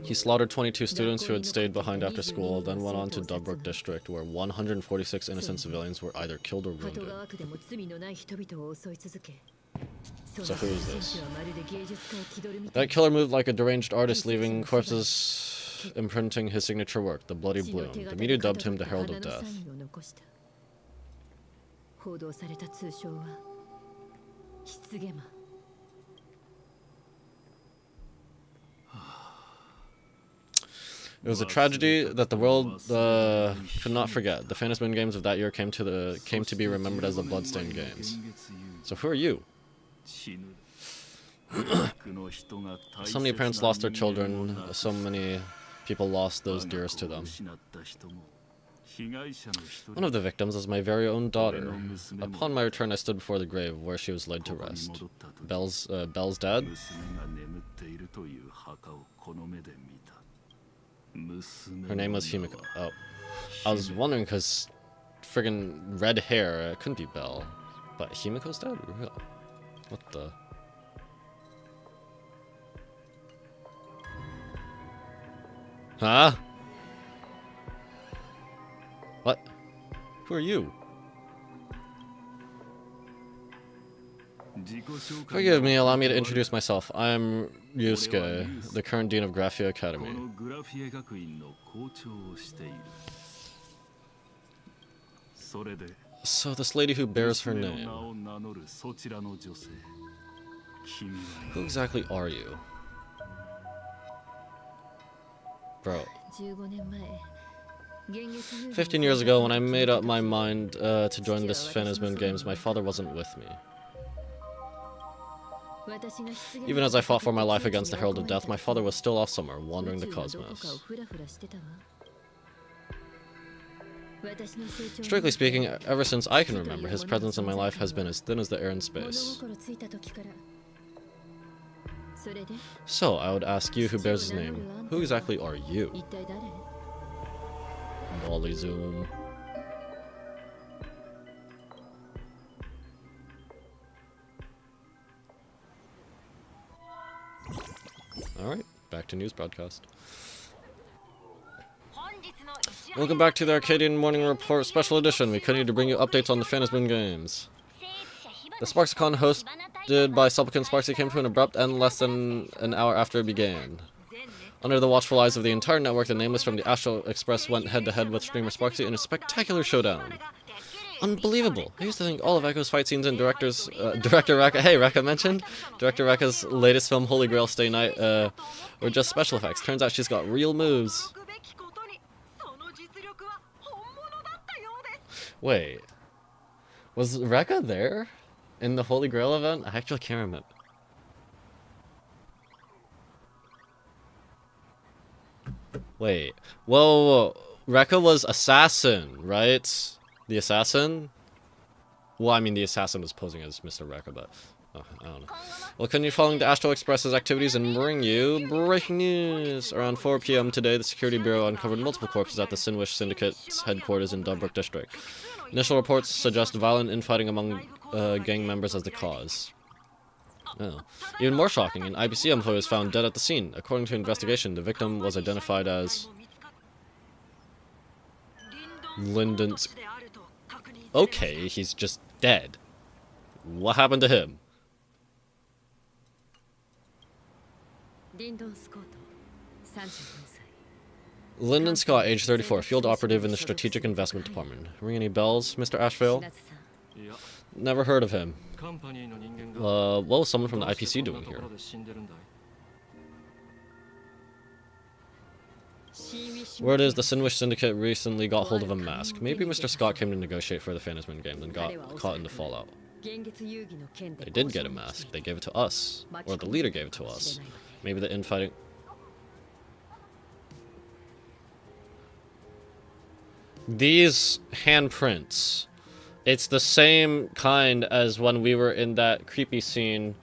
He slaughtered 22 students who had stayed behind after school, then went on to Dubbrook District, where 146 innocent civilians were either killed or wounded. So who is this? That killer moved like a deranged artist, leaving corpses imprinting his signature work, the Bloody Bloom. The media dubbed him the Herald of Death. It was a tragedy that the world could not forget. The Fantasman Games of that year came to be remembered as the Bloodstained Games. So who are you? So many parents lost their children. So many people lost those dearest to them. One of the victims is my very own daughter. Upon my return, I stood before the grave where she was laid to rest. Belle's dad? Her name was Himiko. Oh. I was wondering because friggin' red hair, it couldn't be Belle. But Himiko's dead? Really? What the? Huh? What? Who are you? Forgive me, allow me to introduce myself. I'm Yusuke, the current dean of Graphia Academy. So this lady who bears her name. Who exactly are you? Bro. 15 years ago, when I made up my mind to join this Phantasm Games, my father wasn't with me. Even as I fought for my life against the Herald of Death, my father was still off somewhere, wandering the cosmos. Strictly speaking, ever since I can remember, his presence in my life has been as thin as the air in space. So, I would ask you who bears his name, who exactly are you? Molly Zoom. Alright, back to news broadcast. Welcome back to the Arcadian Morning Report Special Edition. We continue to bring you updates on the Phantasm Games. The SparksCon hosted by Supplicant Sparksy came to an abrupt end less than an hour after it began. Under the watchful eyes of the entire network, the Nameless from the Astral Express went head-to-head with streamer Sparksy in a spectacular showdown. Unbelievable! I used to think all of Echo's fight scenes and Director Raka, hey, Raka mentioned? Director Raka's latest film, Holy Grail Stay Night, were just special effects. Turns out she's got real moves. Wait. Was Raka there? In the Holy Grail event? I actually can't remember. Wait. Whoa. Raka was Assassin, right? The Assassin? Well, I mean, the Assassin was posing as Mr. Raka, but... Oh, I don't know. Well, continue following the Astral Express's activities and bring you breaking news. Around 4 p.m. today, the Security Bureau uncovered multiple corpses at the Sinwish Syndicate's headquarters in Dubbrook District. Initial reports suggest violent infighting among gang members as the cause. Oh. Even more shocking, an IBC employee was found dead at the scene. According to investigation, the victim was identified as... Lyndon's... Okay, he's just dead. What happened to him? Lyndon Scott, age 34, field operative in the Strategic Investment Department. Ring any bells, Mr. Ashvale? Never heard of him. What was someone from the IPC doing here? Word is the Sinwish Syndicate recently got hold of a mask. Maybe Mr. Scott came to negotiate for the Phantasm Games and got caught in the fallout. They did get a mask. They gave it to us. Or the leader gave it to us. Maybe the infighting... These handprints. It's the same kind as when we were in that creepy scene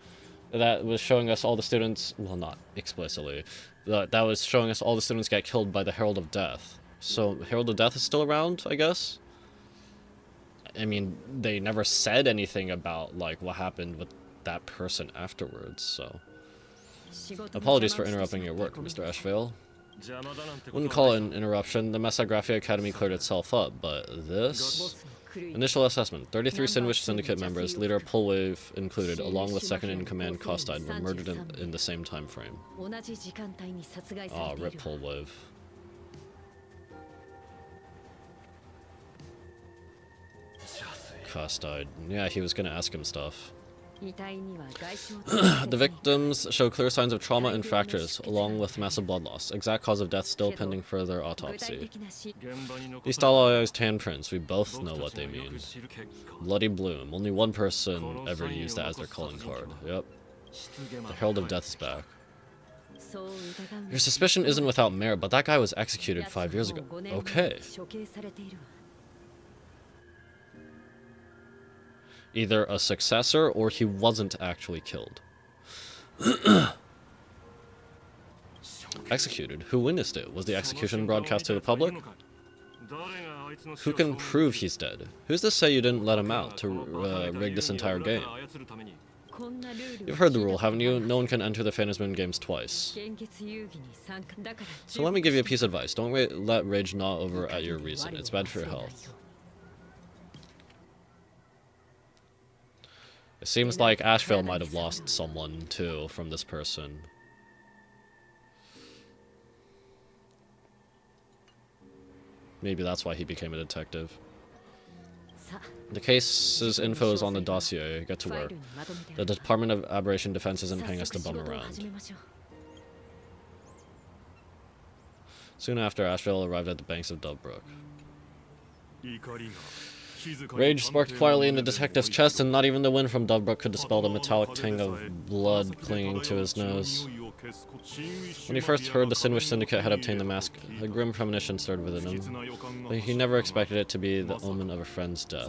that was showing us all the students... Well, not explicitly. That was showing us all the students get killed by the Herald of Death. So, Herald of Death is still around, I guess? I mean, they never said anything about, like, what happened with that person afterwards, so... Apologies for interrupting your work, Mr. Ashvale. Wouldn't call it an interruption. The mess at Graphia Academy cleared itself up, but this... Initial assessment. 33 Sinwish Syndicate members, leader Pullwave included, along with second-in-command Costide, were murdered in the same time frame. Aw, rip Pullwave. Costide. Yeah, he was gonna ask him stuff. The victims show clear signs of trauma and fractures, along with massive blood loss. Exact cause of death still pending further autopsy. These stylized handprints, we both know what they mean. Bloody Bloom. Only one person ever used that as their calling card. Yep. The Herald of Death is back. Your suspicion isn't without merit, but that guy was executed 5 years ago. Okay. Either a successor, or he wasn't actually killed. Executed? Who witnessed it? Was the execution broadcast to the public? Who can prove he's dead? Who's to say you didn't let him out to rig this entire game? You've heard the rule, haven't you? No one can enter the Fantasman games twice. So let me give you a piece of advice. Don't let rage gnaw over at your reason. It's bad for your health. It seems like Ashvale might have lost someone, too, from this person. Maybe that's why he became a detective. The case's info is on the dossier. Get to work. The Department of Aberration Defense isn't paying us to bum around. Soon after, Ashvale arrived at the banks of Dovebrook. Rage sparked quietly in the detective's chest, and not even the wind from Dovebrook could dispel the metallic tang of blood clinging to his nose. When he first heard the Sinwish Syndicate had obtained the mask, a grim premonition stirred within him, but he never expected it to be the omen of a friend's death.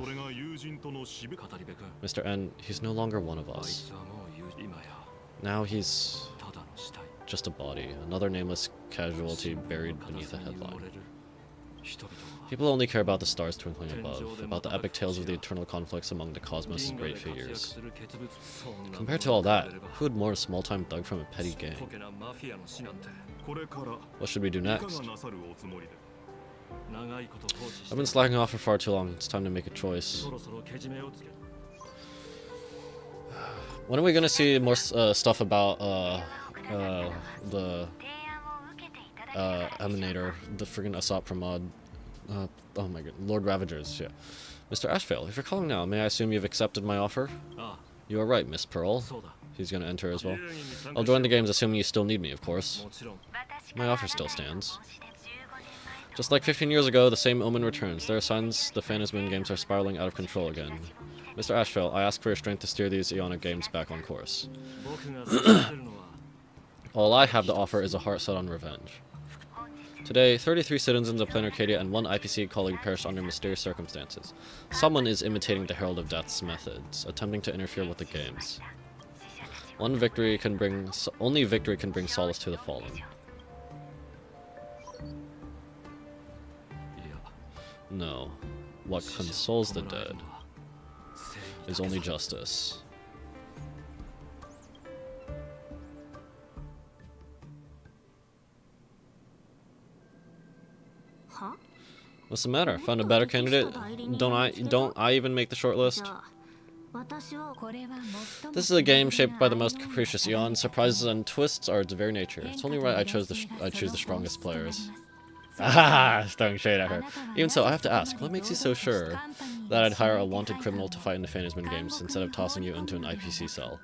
Mr. N, he's no longer one of us. Now he's just a body, another nameless casualty buried beneath a headline. People only care about the stars twinkling above, about the epic tales of the eternal conflicts among the cosmos' great figures. Compared to all that, who would mourn a small-time thug from a petty gang? What should we do next? I've been slacking off for far too long. It's time to make a choice. When are we gonna see more stuff about the Emanator, the friggin' Asop Pramod? Oh my god, Lord Ravagers, yeah. Mr. Ashvale, if you're calling now, may I assume you've accepted my offer? You are right, Miss Pearl. He's gonna enter as well. I'll join the games assuming you still need me, of course. My offer still stands. Just like 15 years ago, the same omen returns. There are signs the Fantasman games are spiraling out of control again. Mr. Ashvale, I ask for your strength to steer these Ionic games back on course. All I have to offer is a heart set on revenge. Today, 33 citizens of Planet Arcadia and one IPC colleague perished under mysterious circumstances. Someone is imitating the Herald of Death's methods, attempting to interfere with the games. Only victory can bring solace to the fallen. No, what consoles the dead is only justice. What's the matter? Found a better candidate? Don't I even make the shortlist? This is a game shaped by the most capricious eons. Surprises and twists are its very nature. It's only right I choose the strongest players. Ah, throwing shade at her. Even so, I have to ask, what makes you so sure that I'd hire a wanted criminal to fight in the Fantasman games instead of tossing you into an IPC cell?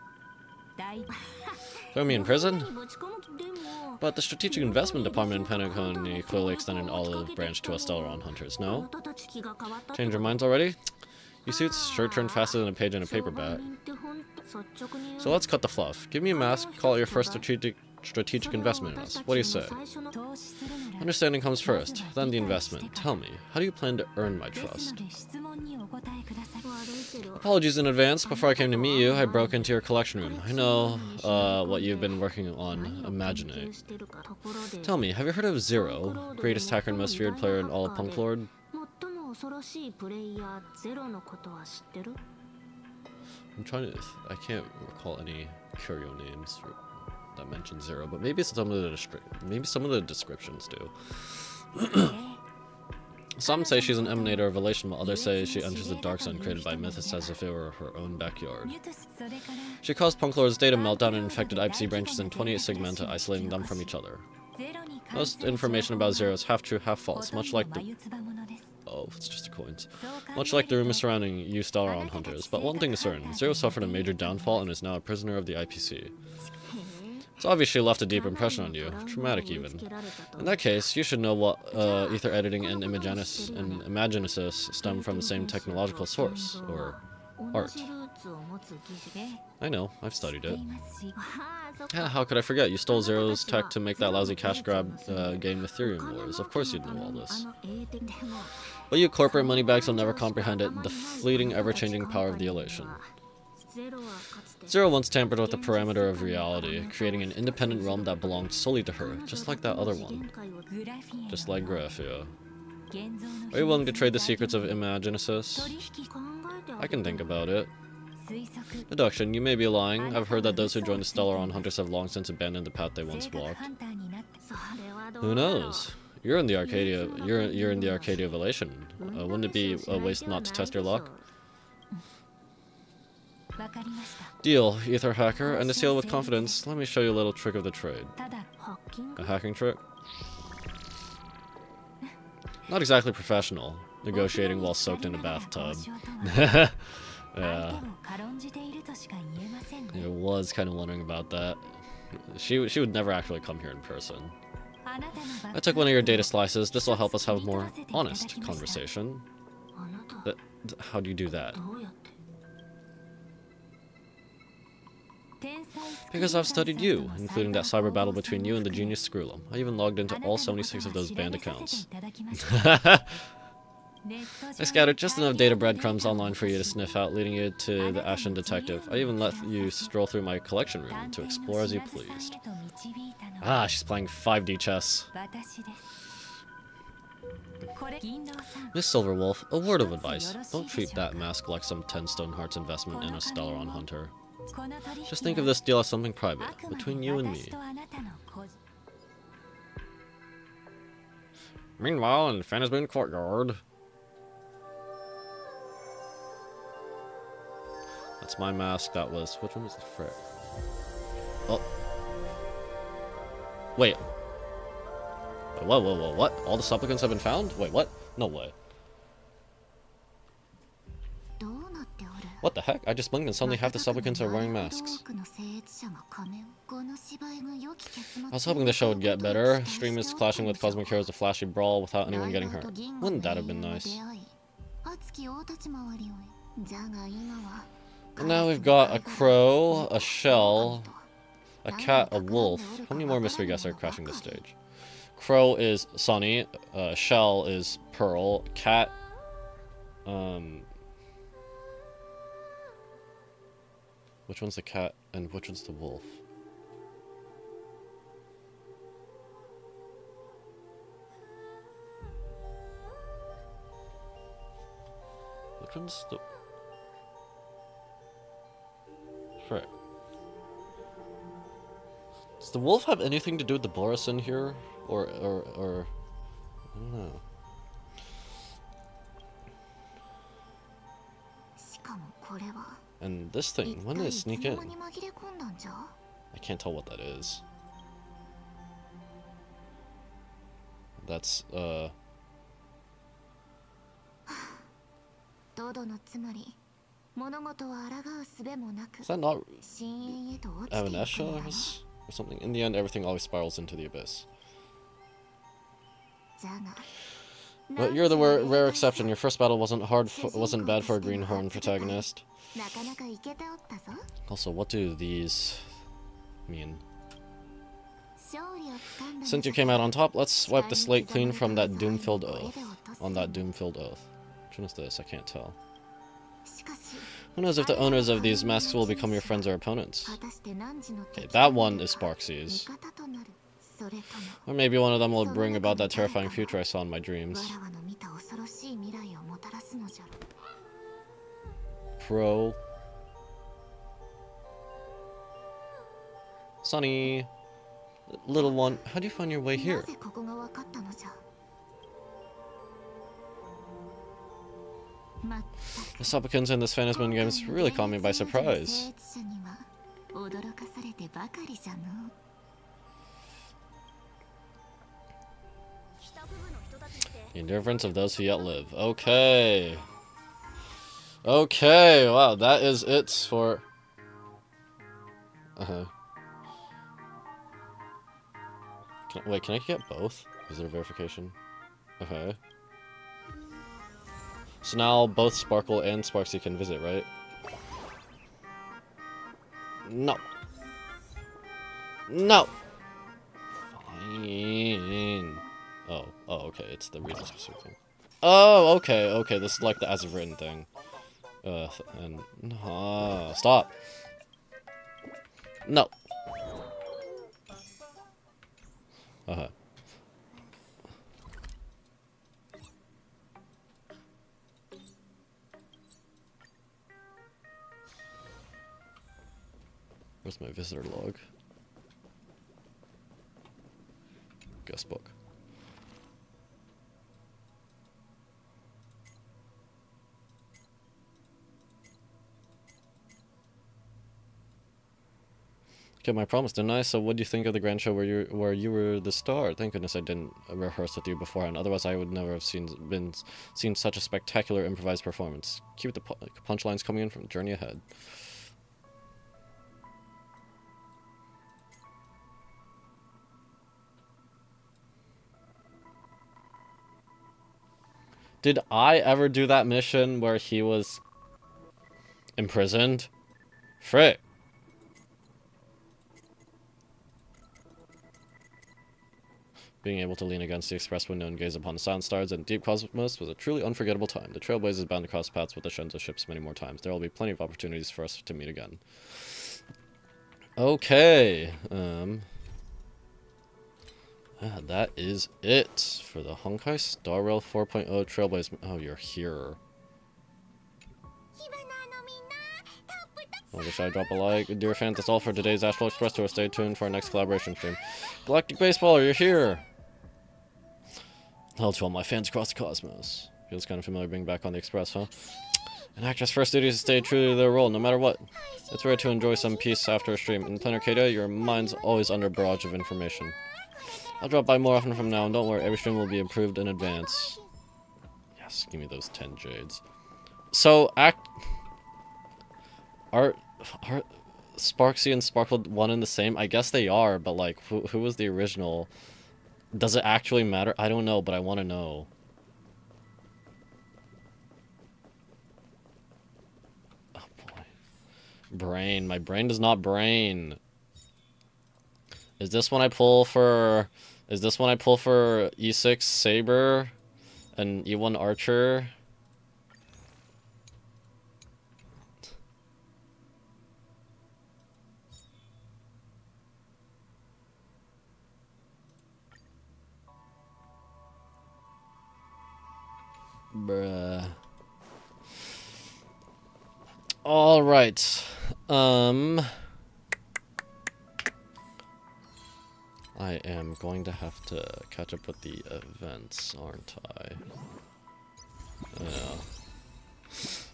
Throw me in prison? But the Strategic Investment Department in Penacony clearly extended an olive branch to us Stellaron hunters, no? Change your minds already? You suits sure turn faster than a page in a paperback. So let's cut the fluff. Give me a mask, call it your first strategic investment in us. What do you say? Understanding comes first, then the investment. Tell me, how do you plan to earn my trust? Apologies in advance. Before I came to meet you, I broke into your collection room. I know what you've been working on. Imaginate. Tell me, have you heard of Zero, greatest hacker and most feared player in all of Punk Lord? I'm trying to. I can't recall any curio names that mention Zero, but maybe some of the descriptions do. Some say she's an emanator of elation, while others say she enters the dark zone created by Mythos as if it were her own backyard. She caused Punk Lord's data meltdown and infected IPC branches in 28 segmenta, isolating them from each other. Most information about Zero is half true, half false, much like the... Oh, it's just a coins. Much like the rumors surrounding you Stellaron hunters, but one thing is certain, Zero suffered a major downfall and is now a prisoner of the IPC. It's obvious she left a deep impression on you, traumatic even. In that case, you should know what ether editing and imagenesis stem from the same technological source, or art. I know, I've studied it. Yeah, how could I forget? You stole Zero's tech to make that lousy cash grab game Ethereum Wars. Of course you'd know all this. But you corporate moneybags will never comprehend it, the fleeting, ever-changing power of the elation. Zero once tampered with the parameter of reality, creating an independent realm that belonged solely to her, just like that other one. Just like Graphia. Are you willing to trade the secrets of Imagenesis? I can think about it. Deduction, you may be lying. I've heard that those who join the Stellaron Hunters have long since abandoned the path they once walked. Who knows? You're in the Arcadia. You're in the Arcadia of Elation. Wouldn't it be a waste not to test your luck? Deal, Ether Hacker, and to seal with confidence, let me show you a little trick of the trade. A hacking trick? Not exactly professional, negotiating while soaked in a bathtub. Yeah. I was kind of wondering about that. She would never actually come here in person. I took one of your data slices. This will help us have a more honest conversation. How do you do that? Because I've studied you, including that cyber battle between you and the genius Screwlum. I even logged into all 76 of those banned accounts. I scattered just enough data breadcrumbs online for you to sniff out, leading you to the Ashen Detective. I even let you stroll through my collection room to explore as you pleased. Ah, she's playing 5D chess. Miss Silverwolf, a word of advice. Don't treat that mask like some 10 stone hearts investment in a Stellaron Hunter. Just think of this deal as something private, between you and me. Meanwhile, in Fannisbane Courtyard. That's my mask, that was... Which one was the frick? Oh. Wait. Whoa, what? All the supplicants have been found? Wait, what? No way. What the heck? I just blinked and suddenly half the supplicants are wearing masks. I was hoping the show would get better. Streamers clashing with cosmic heroes, a flashy brawl without anyone getting hurt. Wouldn't that have been nice? And now we've got a crow, a shell, a cat, a wolf. How many more mystery guests are crashing this stage? Crow is Sunny, shell is Pearl, cat, which one's the cat and which one's the wolf? Which one's the... Frick. Does the wolf have anything to do with the Boris in here? Or I don't know. And this thing, when did it sneak in? I can't tell what that is. That's, Is that not evanescia or something? In the end, everything always spirals into the abyss. But you're the rare exception. Your first battle wasn't bad for a greenhorn protagonist. Also, what do these mean? Since you came out on top, let's wipe the slate clean from that doom-filled oath. On that doom-filled oath. Which one is this? I can't tell. Who knows if the owners of these masks will become your friends or opponents? Okay, that one is Sparksy's. Or maybe one of them will bring about that terrifying future I saw in my dreams. Pro. Sunny. Little one, how do you find your way here? The supplicants in this Fannisbane game really caught me by surprise. The indifference of those who yet live. Okay. Okay, wow, that is it for... Wait, can I get both? Is there verification? Okay. So now both Sparkle and Sparksy can visit, right? No. No! Fine. Oh, okay, it's the reason specific thing. Oh, okay, this is like the as of written thing. Stop. No. Where's my visitor log? Guest book. Okay, my promise, didn't I? So what do you think of the grand show where you were the star? Thank goodness I didn't rehearse with you beforehand. Otherwise, I would never have seen such a spectacular improvised performance. Keep the punchlines coming in from Journey Ahead. Did I ever do that mission where he was imprisoned? Frick. Being able to lean against the express window and gaze upon the silent stars and deep cosmos was a truly unforgettable time. The Trailblazers bound to cross paths with the Shenzo ships many more times. There will be plenty of opportunities for us to meet again. Okay. That is it for the Honkai Star Rail 4.0 Trailblazer. Oh, you're here. Oh, should I drop a like? Dear fans, that's all for today's Astral Express Tour. Stay tuned for our next collaboration stream. Galactic Baseballer, you're here! Hello to all my fans across the cosmos. Feels kind of familiar being back on the Express, huh? An actress' first duty is to stay true to their role, no matter what. It's rare to enjoy some peace after a stream. In Planet Arcadia, your mind's always under a barrage of information. I'll drop by more often from now, and don't worry, every stream will be improved in advance. Yes, give me those 10 jades. So, Are Sparksy and Sparkle one and the same? I guess they are, but like, who was the original? Does it actually matter? I don't know, but I want to know. Oh boy. Brain. My brain does not brain. Is this when I pull for... Is this when I pull for E6 Saber and E1 Archer? Bruh. All right. I am going to have to catch up with the events, aren't I? Yeah.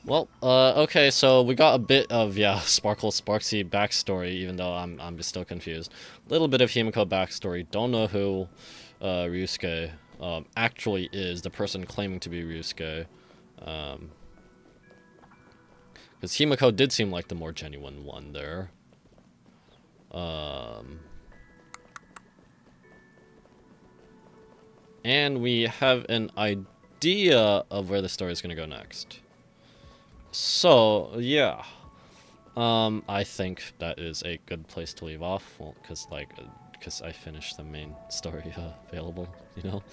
Well, okay, so we got a bit of, yeah, Sparksy backstory, even though I'm still confused. Little bit of Himiko backstory. Don't know who Ryusuke actually is, the person claiming to be Ryusuke. Because Himiko did seem like the more genuine one there. And we have an idea of where the story is going to go next. So, yeah. I think that is a good place to leave off. Well, because I finished the main story available, you know?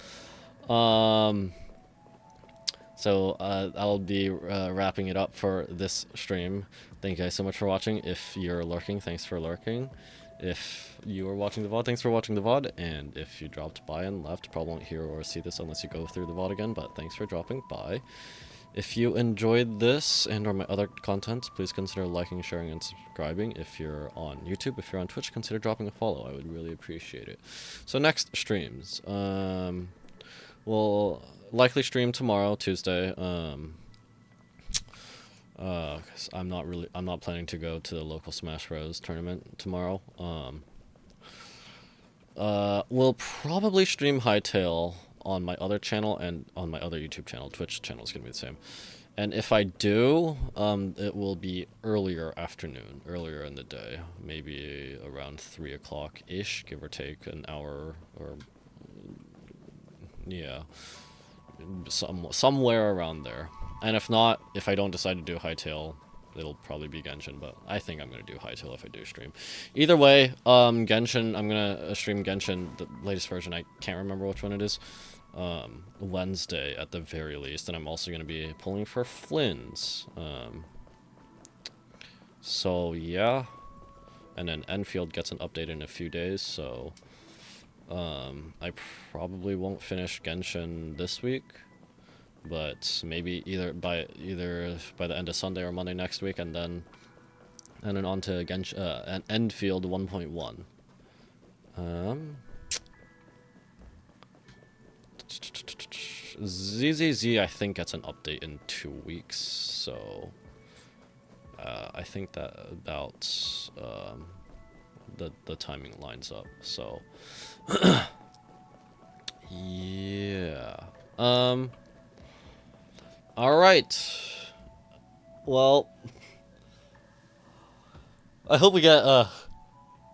So, I'll be wrapping it up for this stream. Thank you guys so much for watching. If you're lurking, thanks for lurking. If you are watching the VOD, thanks for watching the VOD. And if you dropped by and left, probably won't hear or see this unless you go through the VOD again, but thanks for dropping by. If you enjoyed this and or my other content, please consider liking, sharing, and subscribing. If you're on YouTube, if you're on Twitch, consider dropping a follow. I would really appreciate it. So next streams. We'll likely stream tomorrow, Tuesday. 'Cause I'm not planning to go to the local Smash Bros tournament tomorrow. We'll probably stream Hytale on my other channel and on my other YouTube channel. Twitch channel is gonna be the same. And if I do, it will be earlier in the day, maybe around 3 o'clock-ish, give or take an hour, or yeah, somewhere around there. And if not, if I don't decide to do Hytale, it'll probably be Genshin, but I think I'm gonna do Hytale if I do stream. Either way, Genshin, I'm gonna stream Genshin, the latest version, I can't remember which one it is, Wednesday at the very least, and I'm also gonna be pulling for Flynn's. So yeah, and then Enfield gets an update in a few days, so I probably won't finish Genshin this week, but maybe either by the end of Sunday or Monday next week, and then And then on to an Enfield 1.1. ZZZ, I think, gets an update in 2 weeks, so I think that about the timing lines up. So yeah. All right. Well, I hope we get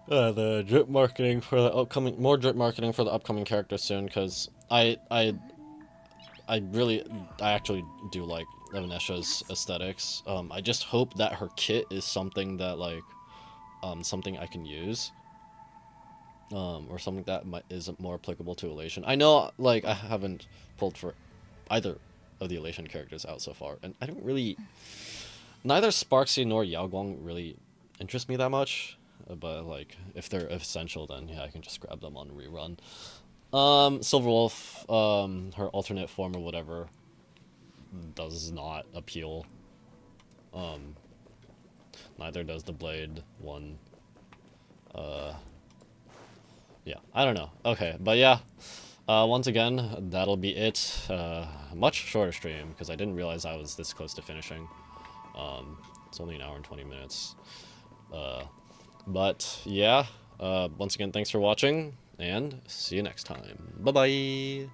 the drip marketing for the upcoming, more drip marketing for the upcoming character soon, because I actually do like evanescia's aesthetics. I just hope that her kit is something that like something I can use, or something that is more applicable to Elation. I know, like, I haven't pulled for either of the Elation characters out so far, and I don't really, neither Sparksy nor Yaoguang really interest me that much. But like, if they're essential, then yeah, I can just grab them on rerun. Silver Wolf, her alternate form or whatever, does not appeal. Neither does the Blade one. Yeah, I don't know. Okay, but yeah, once again, that'll be it. Much shorter stream, because I didn't realize I was this close to finishing. It's only an hour and 20 minutes. But yeah, once again, thanks for watching, and see you next time. Bye-bye!